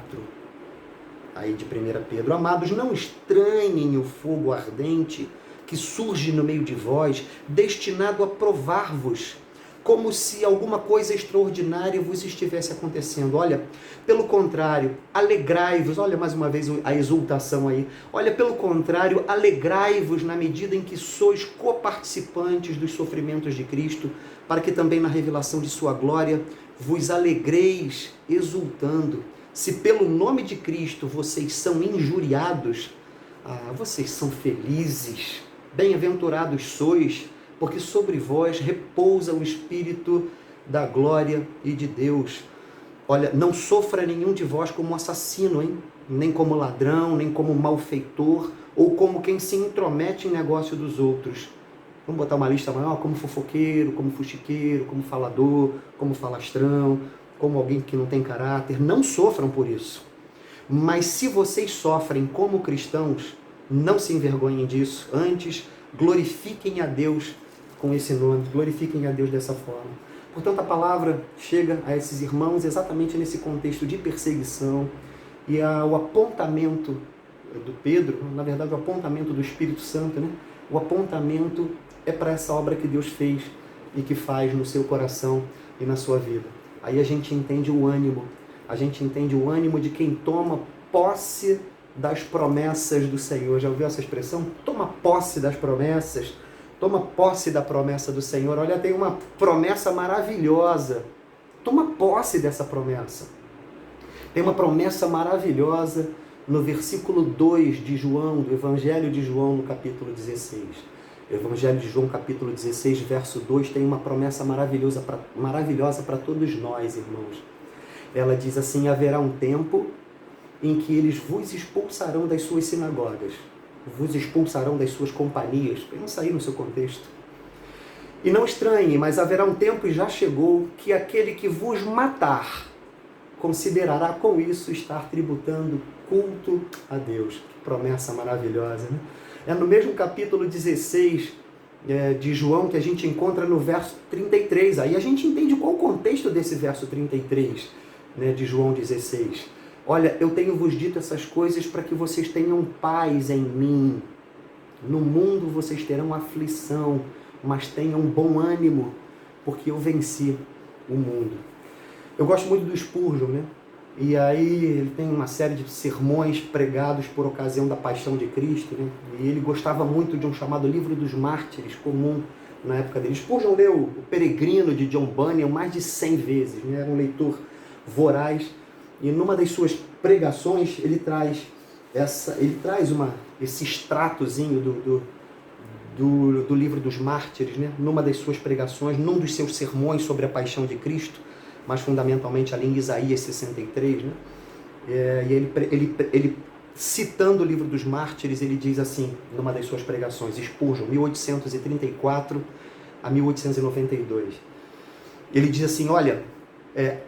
aí de 1 Pedro. Amados, não estranhem o fogo ardente que surge no meio de vós, destinado a provar-vos, como se alguma coisa extraordinária vos estivesse acontecendo. Olha, pelo contrário, alegrai-vos. Olha mais uma vez a exultação aí. Olha, pelo contrário, alegrai-vos na medida em que sois coparticipantes dos sofrimentos de Cristo, para que também na revelação de sua glória vos alegreis exultando. Se pelo nome de Cristo vocês são injuriados, vocês são felizes. Bem-aventurados sois, porque sobre vós repousa o Espírito da glória e de Deus. Olha, não sofra nenhum de vós como assassino, hein? Nem como ladrão, nem como malfeitor, ou como quem se intromete em negócio dos outros. Vamos botar uma lista maior, como fofoqueiro, como fuxiqueiro, como falador, como falastrão, como alguém que não tem caráter. Não sofram por isso. Mas se vocês sofrem como cristãos, não se envergonhem disso. Antes, glorifiquem a Deus com esse nome, glorifiquem a Deus dessa forma. Portanto, a palavra chega a esses irmãos exatamente nesse contexto de perseguição, e o apontamento do Pedro, na verdade o apontamento do Espírito Santo, né? O apontamento é para essa obra que Deus fez e que faz no seu coração e na sua vida. Aí a gente entende o ânimo, de quem toma posse das promessas do Senhor. Já ouviu essa expressão? Toma posse das promessas, toma posse da promessa do Senhor. Olha, tem uma promessa maravilhosa, toma posse dessa promessa. Tem uma promessa maravilhosa no versículo 2 de João, do Evangelho de João, no capítulo 16. Evangelho de João, capítulo 16, verso 2, tem uma promessa maravilhosa para todos nós, irmãos. Ela diz assim: haverá um tempo em que eles vos expulsarão das suas sinagogas, vos expulsarão das suas companhias. Pensa aí no seu contexto. E não estranhe, mas haverá um tempo, e já chegou, que aquele que vos matar considerará com isso estar tributando culto a Deus. Que promessa maravilhosa, né? É no mesmo capítulo 16 de João que a gente encontra no verso 33. Aí a gente entende qual o contexto desse verso 33, né, de João 16. Olha, eu tenho vos dito essas coisas para que vocês tenham paz em mim. No mundo vocês terão aflição, mas tenham bom ânimo, porque eu venci o mundo. Eu gosto muito do Spurgeon, né? E aí ele tem uma série de sermões pregados por ocasião da paixão de Cristo, né? E ele gostava muito de um chamado Livro dos Mártires, comum na época dele. Spurgeon leu O Peregrino, de John Bunyan, mais de 100 vezes, né? Era um leitor voraz. E numa das suas pregações ele traz esse extratozinho do Livro dos Mártires, né? Numa das suas pregações, num dos seus sermões sobre a paixão de Cristo, mas fundamentalmente ali em Isaías 63, né? E ele citando o Livro dos Mártires, ele diz assim, numa das suas pregações, Spurgeon, 1834 a 1892. Ele diz assim: olha,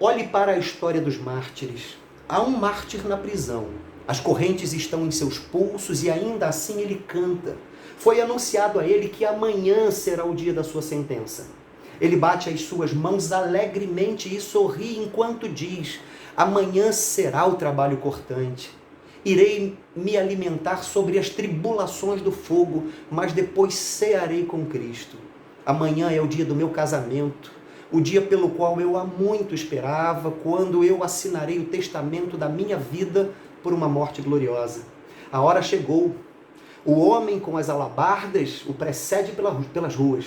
olhe para a história dos mártires. Há um mártir na prisão. As correntes estão em seus pulsos e ainda assim ele canta. Foi anunciado a ele que amanhã será o dia da sua sentença. Ele bate as suas mãos alegremente e sorri enquanto diz: amanhã será o trabalho cortante. Irei me alimentar sobre as tribulações do fogo, mas depois cearei com Cristo. Amanhã é o dia do meu casamento, o dia pelo qual eu há muito esperava, quando eu assinarei o testamento da minha vida por uma morte gloriosa. A hora chegou. O homem com as alabardas o precede pelas ruas.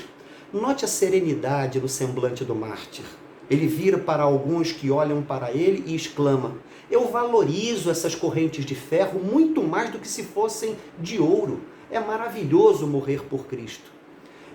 Note a serenidade no semblante do mártir. Ele vira para alguns que olham para ele e exclama: eu valorizo essas correntes de ferro muito mais do que se fossem de ouro. É maravilhoso morrer por Cristo.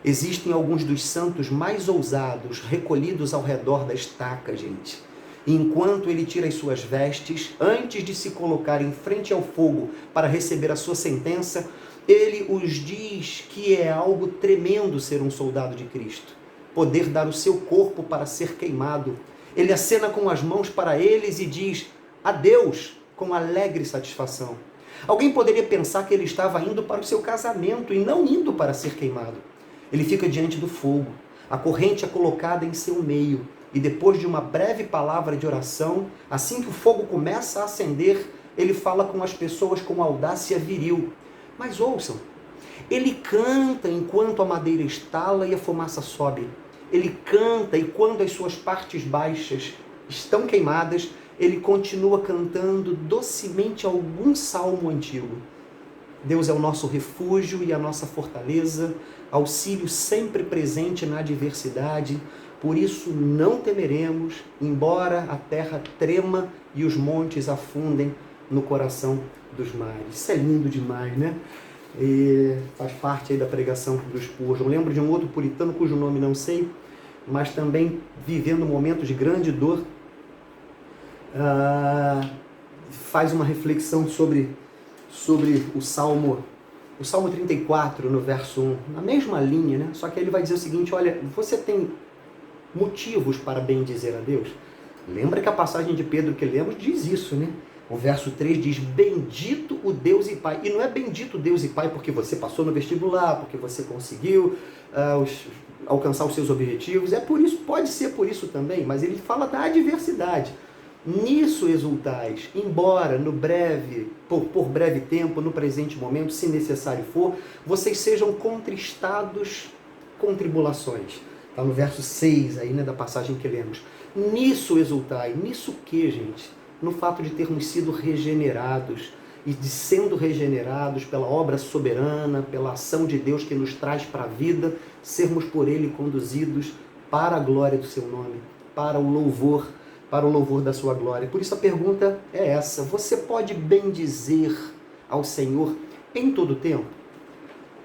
Existem alguns dos santos mais ousados recolhidos ao redor da estaca, gente. E enquanto ele tira as suas vestes, antes de se colocar em frente ao fogo para receber a sua sentença, ele os diz que é algo tremendo ser um soldado de Cristo, poder dar o seu corpo para ser queimado. Ele acena com as mãos para eles e diz adeus com alegre satisfação. Alguém poderia pensar que ele estava indo para o seu casamento e não indo para ser queimado. Ele fica diante do fogo, a corrente é colocada em seu meio, e depois de uma breve palavra de oração, assim que o fogo começa a acender, ele fala com as pessoas com audácia viril. Mas ouçam, ele canta enquanto a madeira estala e a fumaça sobe. Ele canta e quando as suas partes baixas estão queimadas, ele continua cantando docemente algum salmo antigo. Deus é o nosso refúgio e a nossa fortaleza, auxílio sempre presente na adversidade. Por isso não temeremos, embora a terra trema e os montes afundem no coração dos mares. Isso é lindo demais, né? e faz parte aí da pregação do Spurgeon. Eu lembro de um outro puritano cujo nome não sei, mas também vivendo momentos de grande dor, faz uma reflexão sobre o Salmo 34, no verso 1, na mesma linha, né? Só que ele vai dizer o seguinte: olha, você tem motivos para bendizer a Deus? Lembra que a passagem de Pedro que lemos diz isso, né? O verso 3 diz: bendito o Deus e Pai. E não é bendito o Deus e Pai porque você passou no vestibular, porque você conseguiu alcançar os seus objetivos. É por isso, pode ser por isso também, mas ele fala da adversidade. Nisso exultais, embora por breve tempo, no presente momento, se necessário for, vocês sejam contristados com tribulações. Está no verso 6 aí, né, da passagem que lemos. Nisso exultai. Nisso o que, gente? No fato de termos sido regenerados, e de sendo regenerados pela obra soberana, pela ação de Deus que nos traz para a vida, sermos por Ele conduzidos para a glória do Seu nome, para o louvor da sua glória. Por isso a pergunta é essa: você pode bendizer ao Senhor em todo o tempo?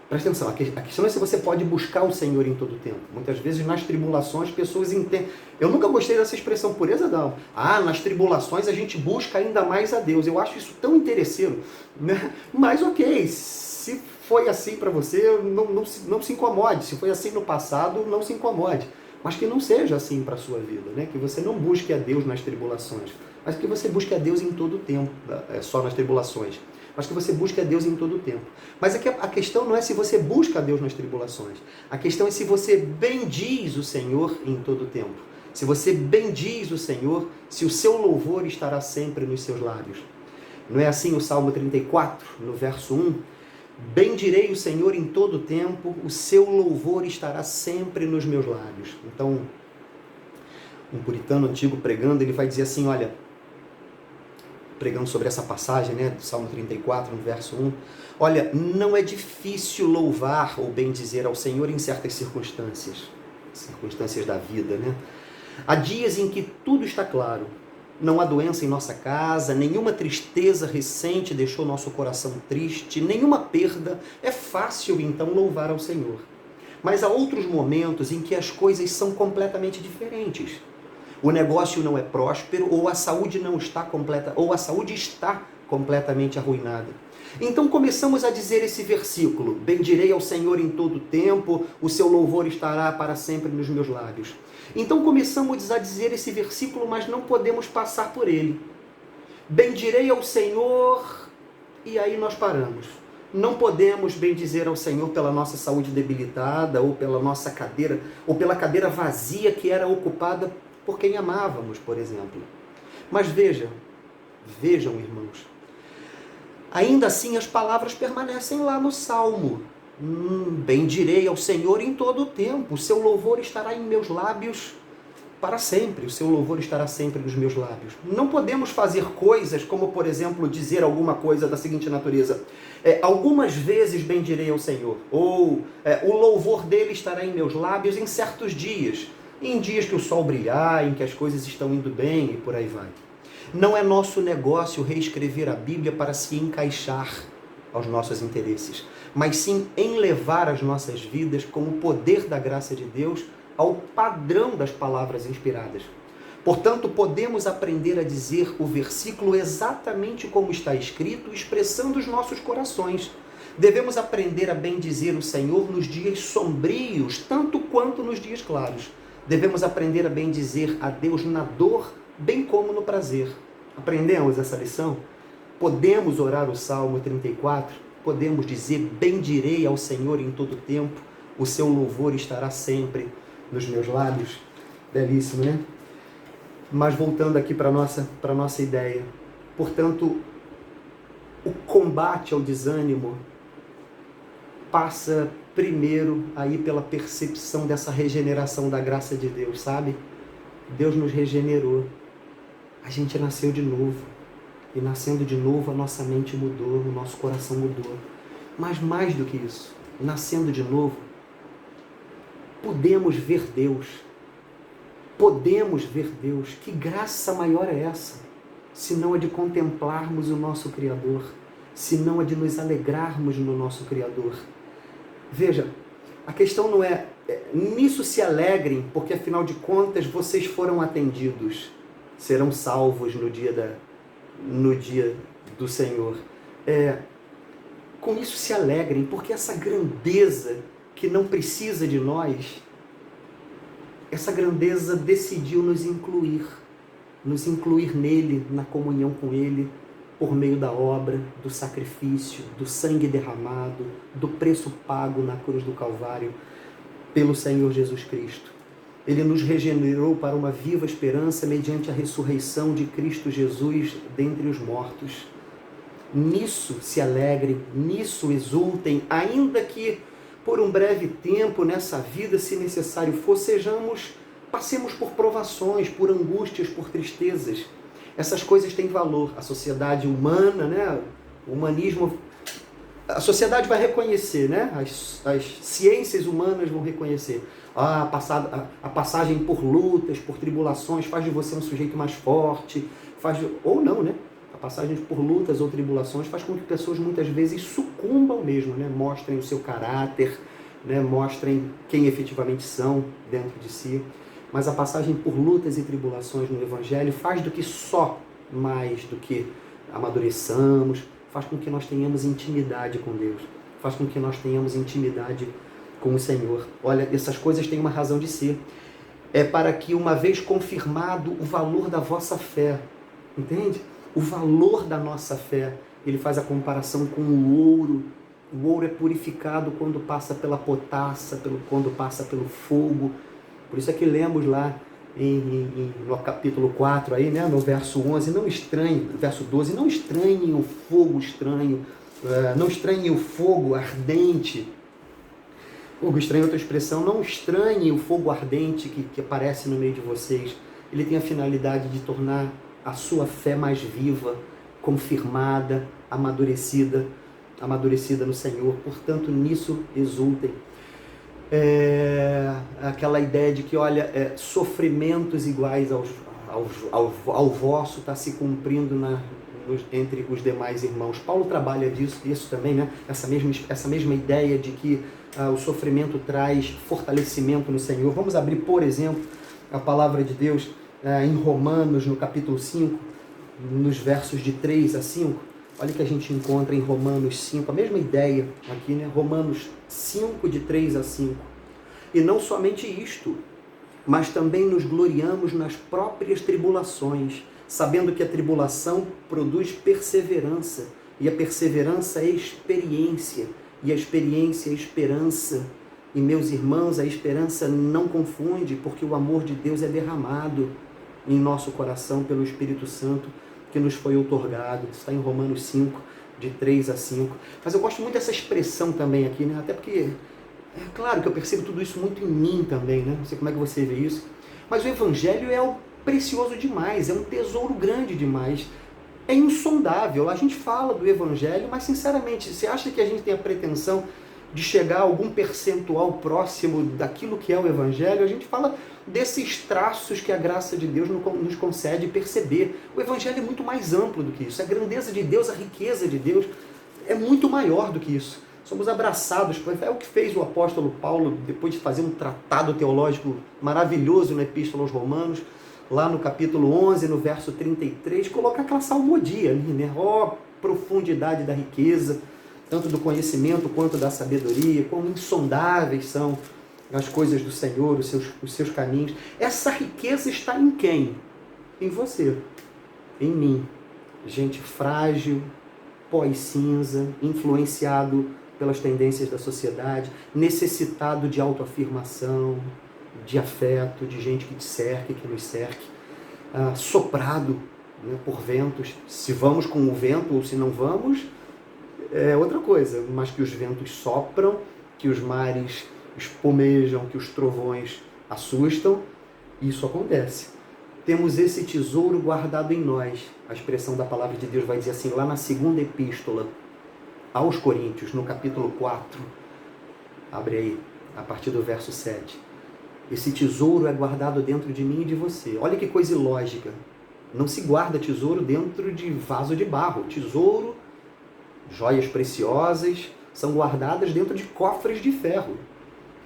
Presta atenção, a questão é se você pode buscar o Senhor em todo o tempo. Muitas vezes nas tribulações pessoas entendem. Eu nunca gostei dessa expressão pureza, não. Nas tribulações a gente busca ainda mais a Deus. Eu acho isso tão interesseiro, né? Mas ok, se foi assim para você, não se incomode. Se foi assim no passado, não se incomode. Mas que não seja assim para a sua vida, né? Que você não busque a Deus nas tribulações, mas que você busque a Deus em todo o tempo, só nas tribulações. Mas que você busque a Deus em todo o tempo. Mas aqui a questão não é se você busca a Deus nas tribulações. A questão é se você bendiz o Senhor em todo o tempo. Se você bendiz o Senhor, se o seu louvor estará sempre nos seus lábios. Não é assim o Salmo 34, no verso 1? Bendirei o Senhor em todo o tempo, o seu louvor estará sempre nos meus lábios. Então, um puritano antigo pregando, ele vai dizer assim, olha, pregando sobre essa passagem, né, do Salmo 34, no verso 1, olha, não é difícil louvar ou bendizer ao Senhor em certas circunstâncias da vida, né? Há dias em que tudo está claro, não há doença em nossa casa, nenhuma tristeza recente deixou nosso coração triste, nenhuma perda, é fácil então louvar ao Senhor. Mas há outros momentos em que as coisas são completamente diferentes. O negócio não é próspero, ou a saúde não está completa, ou a saúde está completamente arruinada. Então começamos a dizer esse versículo: bendirei ao Senhor em todo o tempo, o seu louvor estará para sempre nos meus lábios. Então começamos a dizer esse versículo, mas não podemos passar por ele. Bendirei ao Senhor, e aí nós paramos. Não podemos bendizer ao Senhor pela nossa saúde debilitada, ou pela nossa cadeira, ou pela cadeira vazia que era ocupada por quem amávamos, por exemplo. Mas vejam, irmãos, ainda assim as palavras permanecem lá no Salmo. Bendirei ao Senhor em todo o tempo, o seu louvor estará em meus lábios para sempre, o seu louvor estará sempre nos meus lábios. Não podemos fazer coisas como, por exemplo, dizer alguma coisa da seguinte natureza: algumas vezes bendirei ao Senhor, ou o louvor dele estará em meus lábios em certos dias, em dias que o sol brilhar, em que as coisas estão indo bem e por aí vai. Não é nosso negócio reescrever a Bíblia para se encaixar aos nossos interesses, mas sim enlevar as nossas vidas com o poder da graça de Deus ao padrão das palavras inspiradas. Portanto, podemos aprender a dizer o versículo exatamente como está escrito, expressando os nossos corações. Devemos aprender a bendizer o Senhor nos dias sombrios, tanto quanto nos dias claros. Devemos aprender a bendizer a Deus na dor, bem como no prazer. Aprendemos essa lição? Podemos orar o Salmo 34? Podemos dizer: bendirei ao Senhor em todo o tempo, o seu louvor estará sempre nos meus lábios. Belíssimo, né? Mas voltando aqui para a nossa ideia. Portanto, o combate ao desânimo passa primeiro aí pela percepção dessa regeneração da graça de Deus, sabe? Deus nos regenerou. A gente nasceu de novo. E nascendo de novo, a nossa mente mudou, o nosso coração mudou. Mas mais do que isso, nascendo de novo, podemos ver Deus. Podemos ver Deus. Que graça maior é essa? Se não a de contemplarmos o nosso Criador. senão a de nos alegrarmos no nosso Criador. Veja, a questão não é nisso se alegrem, porque afinal de contas vocês foram atendidos, serão salvos no dia do Senhor. Com isso se alegrem, porque essa grandeza que não precisa de nós, essa grandeza decidiu nos incluir nele, na comunhão com ele, por meio da obra, do sacrifício, do sangue derramado, do preço pago na cruz do Calvário pelo Senhor Jesus Cristo. Ele nos regenerou para uma viva esperança mediante a ressurreição de Cristo Jesus dentre os mortos. Nisso se alegrem, nisso exultem, ainda que por um breve tempo nessa vida, se necessário for, passemos por provações, por angústias, por tristezas. Essas coisas têm valor. A sociedade humana, né? O humanismo, a sociedade vai reconhecer, né? As ciências humanas vão reconhecer. A passagem por lutas, por tribulações, faz de você um sujeito mais forte, ou não, né? A passagem por lutas ou tribulações faz com que pessoas muitas vezes sucumbam mesmo, né? Mostrem o seu caráter, né? Mostrem quem efetivamente são dentro de si. Mas a passagem por lutas e tribulações no Evangelho faz mais do que amadureçamos, faz com que nós tenhamos intimidade com Deus, faz com que nós tenhamos intimidade com o Senhor. Olha, essas coisas têm uma razão de ser. É para que, uma vez confirmado o valor da vossa fé, entende? O valor da nossa fé, ele faz a comparação com o ouro. O ouro é purificado quando passa pela potassa, quando passa pelo fogo. Por isso é que lemos lá no capítulo 4, aí, né, no verso 11, verso 12, não estranhem o fogo estranho, não estranhem o fogo ardente. Fogo estranho é outra expressão, não estranhem o fogo ardente que aparece no meio de vocês. Ele tem a finalidade de tornar a sua fé mais viva, confirmada, amadurecida no Senhor. Portanto, nisso exultem. Aquela ideia de que, olha, sofrimentos iguais ao vosso está se cumprindo entre os demais irmãos. Paulo trabalha isso também, né? Essa mesma ideia de que o sofrimento traz fortalecimento no Senhor. Vamos abrir, por exemplo, a palavra de Deus em Romanos, no capítulo 5, nos versos de 3 a 5. Olha que a gente encontra em Romanos 5, a mesma ideia aqui, né? Romanos 5, de 3 a 5. E não somente isto, mas também nos gloriamos nas próprias tribulações, sabendo que a tribulação produz perseverança, e a perseverança é experiência, e a experiência é esperança. E, meus irmãos, a esperança não confunde, porque o amor de Deus é derramado em nosso coração pelo Espírito Santo, que nos foi outorgado. Isso está em Romanos 5, de 3 a 5. Mas eu gosto muito dessa expressão também aqui, né? Até porque, é claro que eu percebo tudo isso muito em mim também, né? Não sei como é que você vê isso. Mas o Evangelho é precioso demais, é um tesouro grande demais. É insondável. A gente fala do Evangelho, mas sinceramente, você acha que a gente tem a pretensão de chegar a algum percentual próximo daquilo que é o Evangelho? A gente fala desses traços que a graça de Deus nos concede perceber. O Evangelho é muito mais amplo do que isso. A grandeza de Deus, a riqueza de Deus é muito maior do que isso. Somos abraçados, é o que fez o apóstolo Paulo, depois de fazer um tratado teológico maravilhoso na Epístola aos Romanos, lá no capítulo 11, no verso 33, colocar aquela salmodia ali, né? Profundidade da riqueza, tanto do conhecimento quanto da sabedoria, quão insondáveis são as coisas do Senhor, os seus caminhos. Essa riqueza está em quem? Em você, em mim. Gente frágil, pó e cinza, influenciado pelas tendências da sociedade, necessitado de autoafirmação, de afeto, de gente que te cerque, que nos cerque, soprado, né, por ventos. Se vamos com o vento ou se não vamos, é outra coisa, mas que os ventos sopram, que os mares espumejam, que os trovões assustam, isso acontece. Temos esse tesouro guardado em nós. A expressão da palavra de Deus vai dizer assim, lá na segunda epístola aos Coríntios, no capítulo 4, abre aí, a partir do verso 7. Esse tesouro é guardado dentro de mim e de você. Olha que coisa ilógica. Não se guarda tesouro dentro de vaso de barro. Tesouro Joias preciosas são guardadas dentro de cofres de ferro.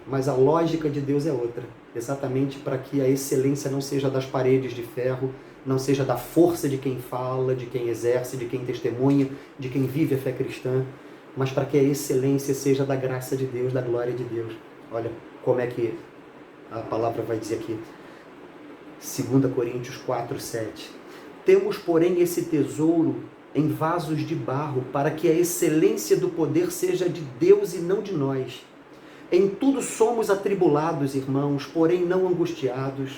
Mas a lógica de Deus é outra. Exatamente para que a excelência não seja das paredes de ferro, não seja da força de quem fala, de quem exerce, de quem testemunha, de quem vive a fé cristã, mas para que a excelência seja da graça de Deus, da glória de Deus. Olha como é que a palavra vai dizer aqui. 2 Coríntios 4:7. Temos, porém, esse tesouro em vasos de barro, para que a excelência do poder seja de Deus e não de nós. Em tudo somos atribulados, irmãos, porém não angustiados,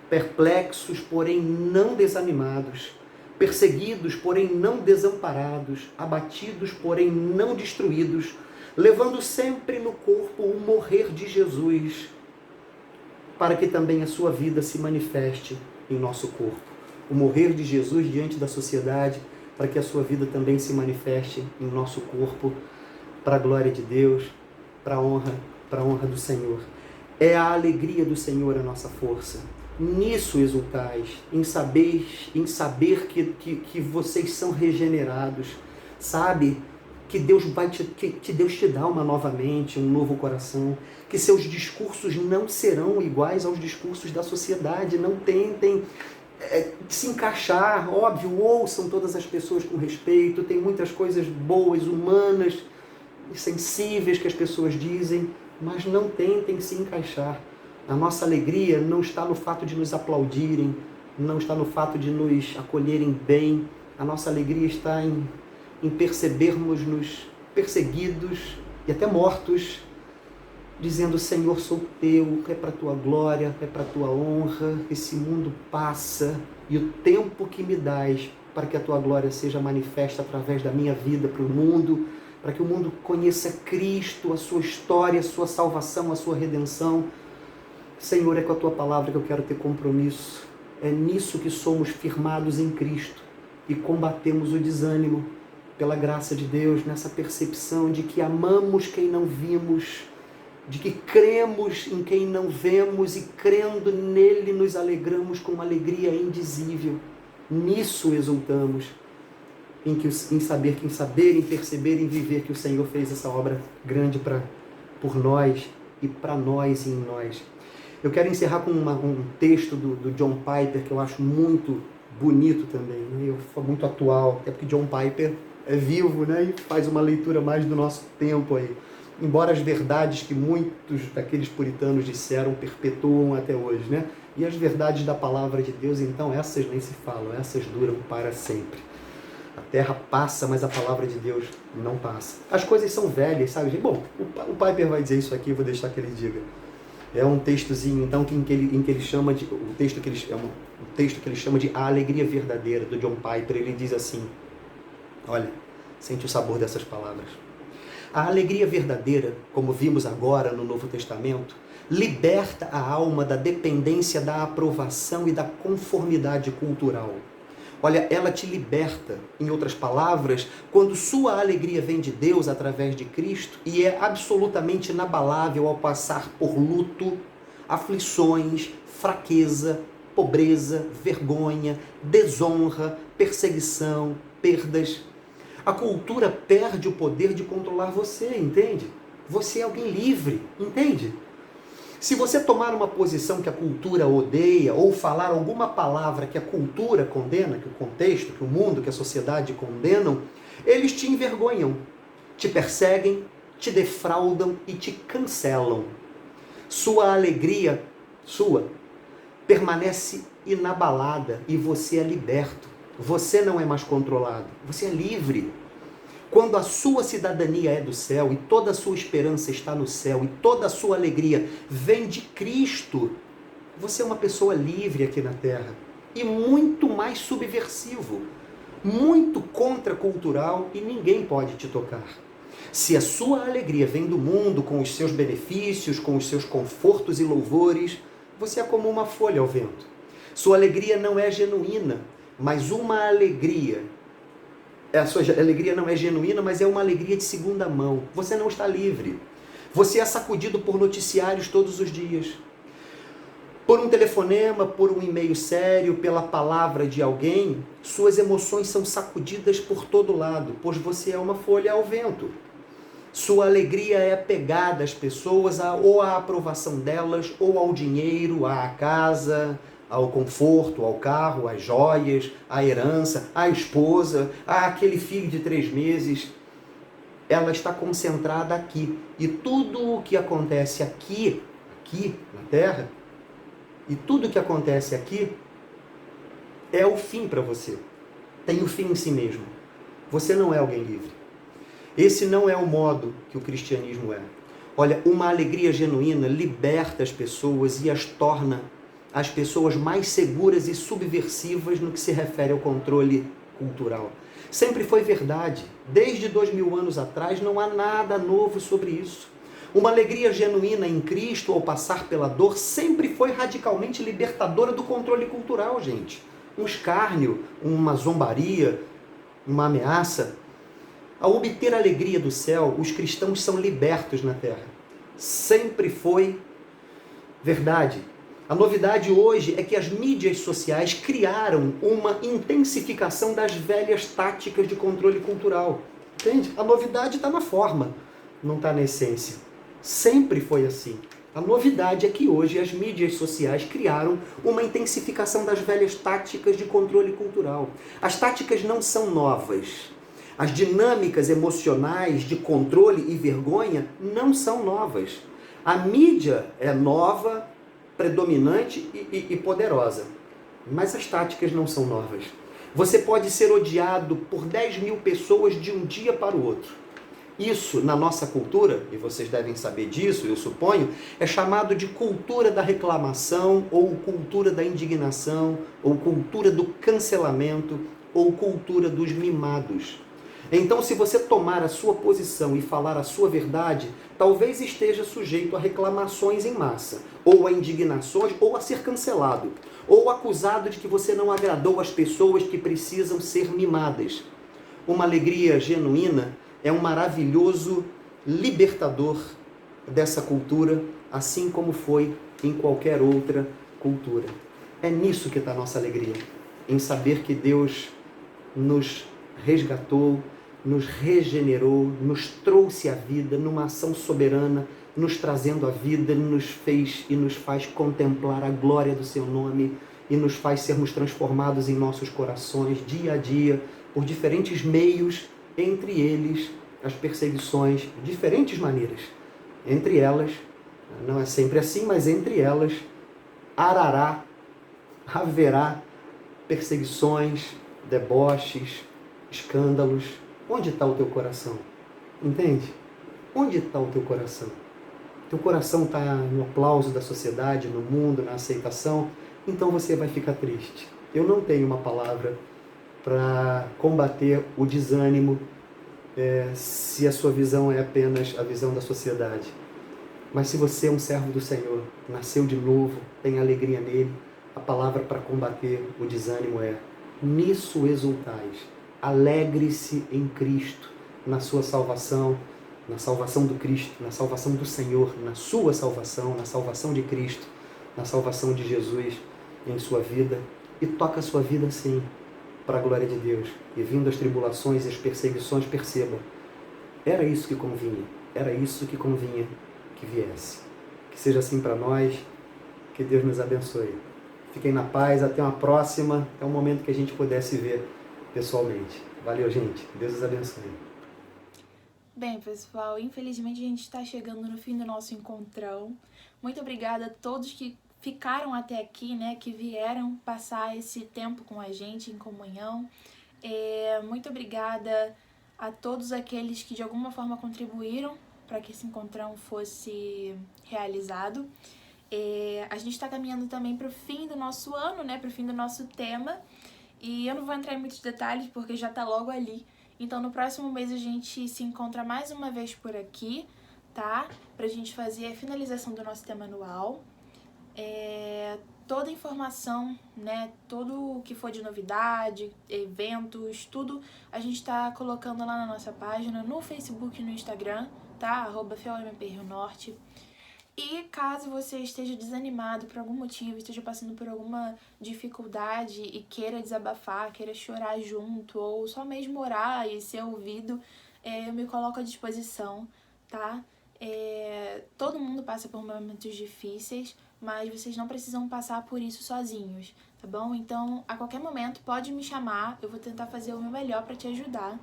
perplexos, porém não desanimados, perseguidos, porém não desamparados, abatidos, porém não destruídos, levando sempre no corpo o morrer de Jesus, para que também a sua vida se manifeste em nosso corpo. O morrer de Jesus diante da sociedade, para que a sua vida também se manifeste em nosso corpo, para a glória de Deus, para a honra do Senhor. É a alegria do Senhor a nossa força. Nisso exultais, em saber que vocês são regenerados. Sabe que Deus te dá uma nova mente, um novo coração, que seus discursos não serão iguais aos discursos da sociedade. Não tentem se encaixar, óbvio, ouçam todas as pessoas com respeito, tem muitas coisas boas, humanas e sensíveis que as pessoas dizem, mas não tentem se encaixar. A nossa alegria não está no fato de nos aplaudirem, não está no fato de nos acolherem bem. A nossa alegria está em percebermos-nos perseguidos e até mortos, dizendo: Senhor, sou teu, é para a tua glória, é para a tua honra. Esse mundo passa e o tempo que me dás para que a tua glória seja manifesta através da minha vida para o mundo, para que o mundo conheça Cristo, a sua história, a sua salvação, a sua redenção. Senhor, é com a tua palavra que eu quero ter compromisso. É nisso que somos firmados em Cristo e combatemos o desânimo pela graça de Deus, nessa percepção de que amamos quem não vimos, de que cremos em quem não vemos e crendo nele nos alegramos com uma alegria indizível. Nisso exultamos, em saber, em perceber, em viver que o Senhor fez essa obra grande por nós e para nós e em nós. Eu quero encerrar com um texto do John Piper que eu acho muito bonito também, né? Muito atual, até porque John Piper é vivo, né? E faz uma leitura mais do nosso tempo aí. Embora as verdades que muitos daqueles puritanos disseram perpetuam até hoje, né? E as verdades da palavra de Deus, então, essas nem se falam, essas duram para sempre. A terra passa, mas a palavra de Deus não passa. As coisas são velhas, sabe, gente? Bom, o Piper vai dizer isso aqui, eu vou deixar que ele diga. É um textozinho, então, em que ele chama de... O texto que ele chama de A Alegria Verdadeira, do John Piper. Ele diz assim, olha, sente o sabor dessas palavras. A alegria verdadeira, como vimos agora no Novo Testamento, liberta a alma da dependência da aprovação e da conformidade cultural. Olha, ela te liberta, em outras palavras, quando sua alegria vem de Deus através de Cristo e é absolutamente inabalável ao passar por luto, aflições, fraqueza, pobreza, vergonha, desonra, perseguição, perdas. A cultura perde o poder de controlar você, entende? Você é alguém livre, entende? Se você tomar uma posição que a cultura odeia ou falar alguma palavra que a cultura condena, que o contexto, que o mundo, que a sociedade condenam, eles te envergonham, te perseguem, te defraudam e te cancelam. Sua alegria, permanece inabalada e você é liberto. Você não é mais controlado, você é livre. Quando a sua cidadania é do céu e toda a sua esperança está no céu e toda a sua alegria vem de Cristo, você é uma pessoa livre aqui na terra e muito mais subversivo, muito contracultural e ninguém pode te tocar. Se a sua alegria vem do mundo com os seus benefícios, com os seus confortos e louvores, você é como uma folha ao vento. Sua alegria não é genuína, mas uma alegria... A sua alegria não é genuína, mas é uma alegria de segunda mão. Você não está livre. Você é sacudido por noticiários todos os dias. Por um telefonema, por um e-mail sério, pela palavra de alguém, suas emoções são sacudidas por todo lado, pois você é uma folha ao vento. Sua alegria é apegada às pessoas, ou à aprovação delas, ou ao dinheiro, à casa, ao conforto, ao carro, às joias, à herança, à esposa, àquele filho de 3 meses. Ela está concentrada aqui. E tudo o que acontece aqui na Terra, e tudo o que acontece aqui é o fim para você. Tem o fim em si mesmo. Você não é alguém livre. Esse não é o modo que o cristianismo é. Olha, uma alegria genuína liberta as pessoas e as torna as pessoas mais seguras e subversivas no que se refere ao controle cultural. Sempre foi verdade. Desde 2000 anos atrás não há nada novo sobre isso. Uma alegria genuína em Cristo ao passar pela dor sempre foi radicalmente libertadora do controle cultural, gente. Um escárnio, uma zombaria, uma ameaça. Ao obter a alegria do céu, os cristãos são libertos na terra. Sempre foi verdade. A novidade hoje é que as mídias sociais criaram uma intensificação das velhas táticas de controle cultural. Entende? A novidade está na forma, não está na essência. Sempre foi assim. A novidade é que hoje as mídias sociais criaram uma intensificação das velhas táticas de controle cultural. As táticas não são novas. As dinâmicas emocionais de controle e vergonha não são novas. A mídia é nova, predominante e poderosa. Mas as táticas não são novas. Você pode ser odiado por 10 mil pessoas de um dia para o outro. Isso, na nossa cultura, e vocês devem saber disso, eu suponho, é chamado de cultura da reclamação, ou cultura da indignação, ou cultura do cancelamento, ou cultura dos mimados. Então, se você tomar a sua posição e falar a sua verdade, talvez esteja sujeito a reclamações em massa, ou a indignações, ou a ser cancelado, ou acusado de que você não agradou as pessoas que precisam ser mimadas. Uma alegria genuína é um maravilhoso libertador dessa cultura, assim como foi em qualquer outra cultura. É nisso que está a nossa alegria, em saber que Deus nos resgatou, nos regenerou, nos trouxe à vida numa ação soberana, nos trazendo à vida, nos fez e nos faz contemplar a glória do seu nome e nos faz sermos transformados em nossos corações dia a dia por diferentes meios, entre eles as perseguições de diferentes maneiras. Entre elas, não é sempre assim, mas entre elas haverá perseguições, deboches, escândalos. Onde está o teu coração? Entende? Onde está o teu coração? Teu coração está no aplauso da sociedade, no mundo, na aceitação? Então você vai ficar triste. Eu não tenho uma palavra para combater o desânimo se a sua visão é apenas a visão da sociedade. Mas se você é um servo do Senhor, nasceu de novo, tem alegria nele, a palavra para combater o desânimo é: nisso exultais. Alegre-se em Cristo, na sua salvação, na salvação do Cristo, na salvação do Senhor, na sua salvação, na salvação de Cristo, na salvação de Jesus em sua vida. E toca a sua vida assim, para a glória de Deus. E vindo as tribulações e as perseguições, perceba, era isso que convinha, era isso que convinha que viesse. Que seja assim para nós, que Deus nos abençoe. Fiquem na paz, até uma próxima, até o momento que a gente pudesse ver pessoalmente. Valeu, gente. Deus os abençoe. Bem, pessoal, infelizmente a gente está chegando no fim do nosso encontrão. Muito obrigada a todos que ficaram até aqui, né, que vieram passar esse tempo com a gente em comunhão. Muito obrigada a todos aqueles que de alguma forma contribuíram para que esse encontrão fosse realizado. A gente está caminhando também para o fim do nosso ano, né, para o fim do nosso tema. E eu não vou entrar em muitos detalhes porque já tá logo ali. Então no próximo mês a gente se encontra mais uma vez por aqui, tá? Pra gente fazer a finalização do nosso tema anual. Toda informação, né? Tudo o que for de novidade, eventos, tudo a gente tá colocando lá na nossa página, no Facebook e no Instagram, tá? @FEOMP Rio Norte. E caso você esteja desanimado por algum motivo, esteja passando por alguma dificuldade e queira desabafar, queira chorar junto, ou só mesmo orar e ser ouvido, eu me coloco à disposição, tá? Todo mundo passa por momentos difíceis, mas vocês não precisam passar por isso sozinhos, tá bom? Então, a qualquer momento, pode me chamar, eu vou tentar fazer o meu melhor para te ajudar.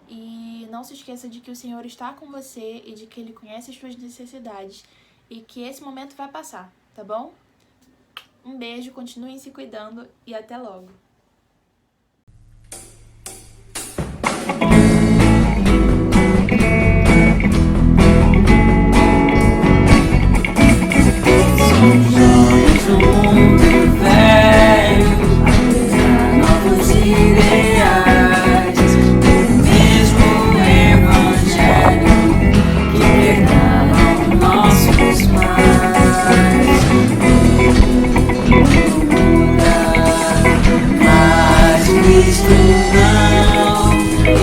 E não se esqueça de que o Senhor está com você e de que Ele conhece as suas necessidades e que esse momento vai passar, tá bom? Um beijo, continuem se cuidando e até logo!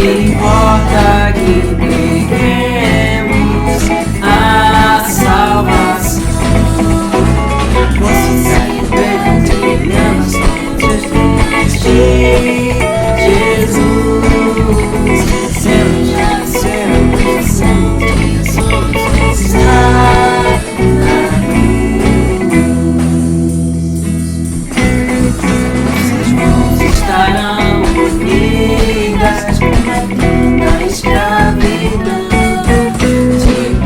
Importa que peguemos a salvação. Você sai perdido nos pés de Jesus. Céu já céu, Jesus está aqui. Nossas mãos estarão unidas na escravidão de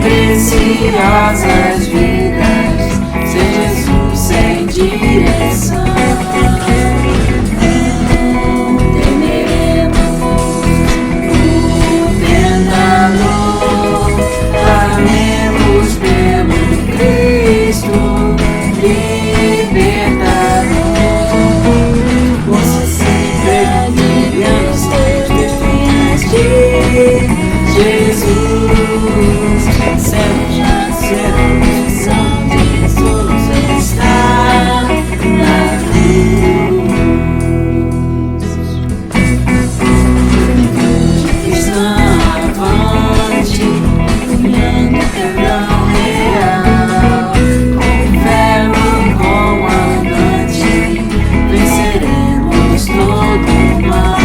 preciosas vidas, sem Jesus, sem direção. Não temeremos o tentador, clamemos pelo Cristo libertador. Você sempre guia os teus Jesus, céu já será, São Jesus está na cruz. Cristão avante, caminhando perdão real, com fé no comandante, venceremos todo o mal.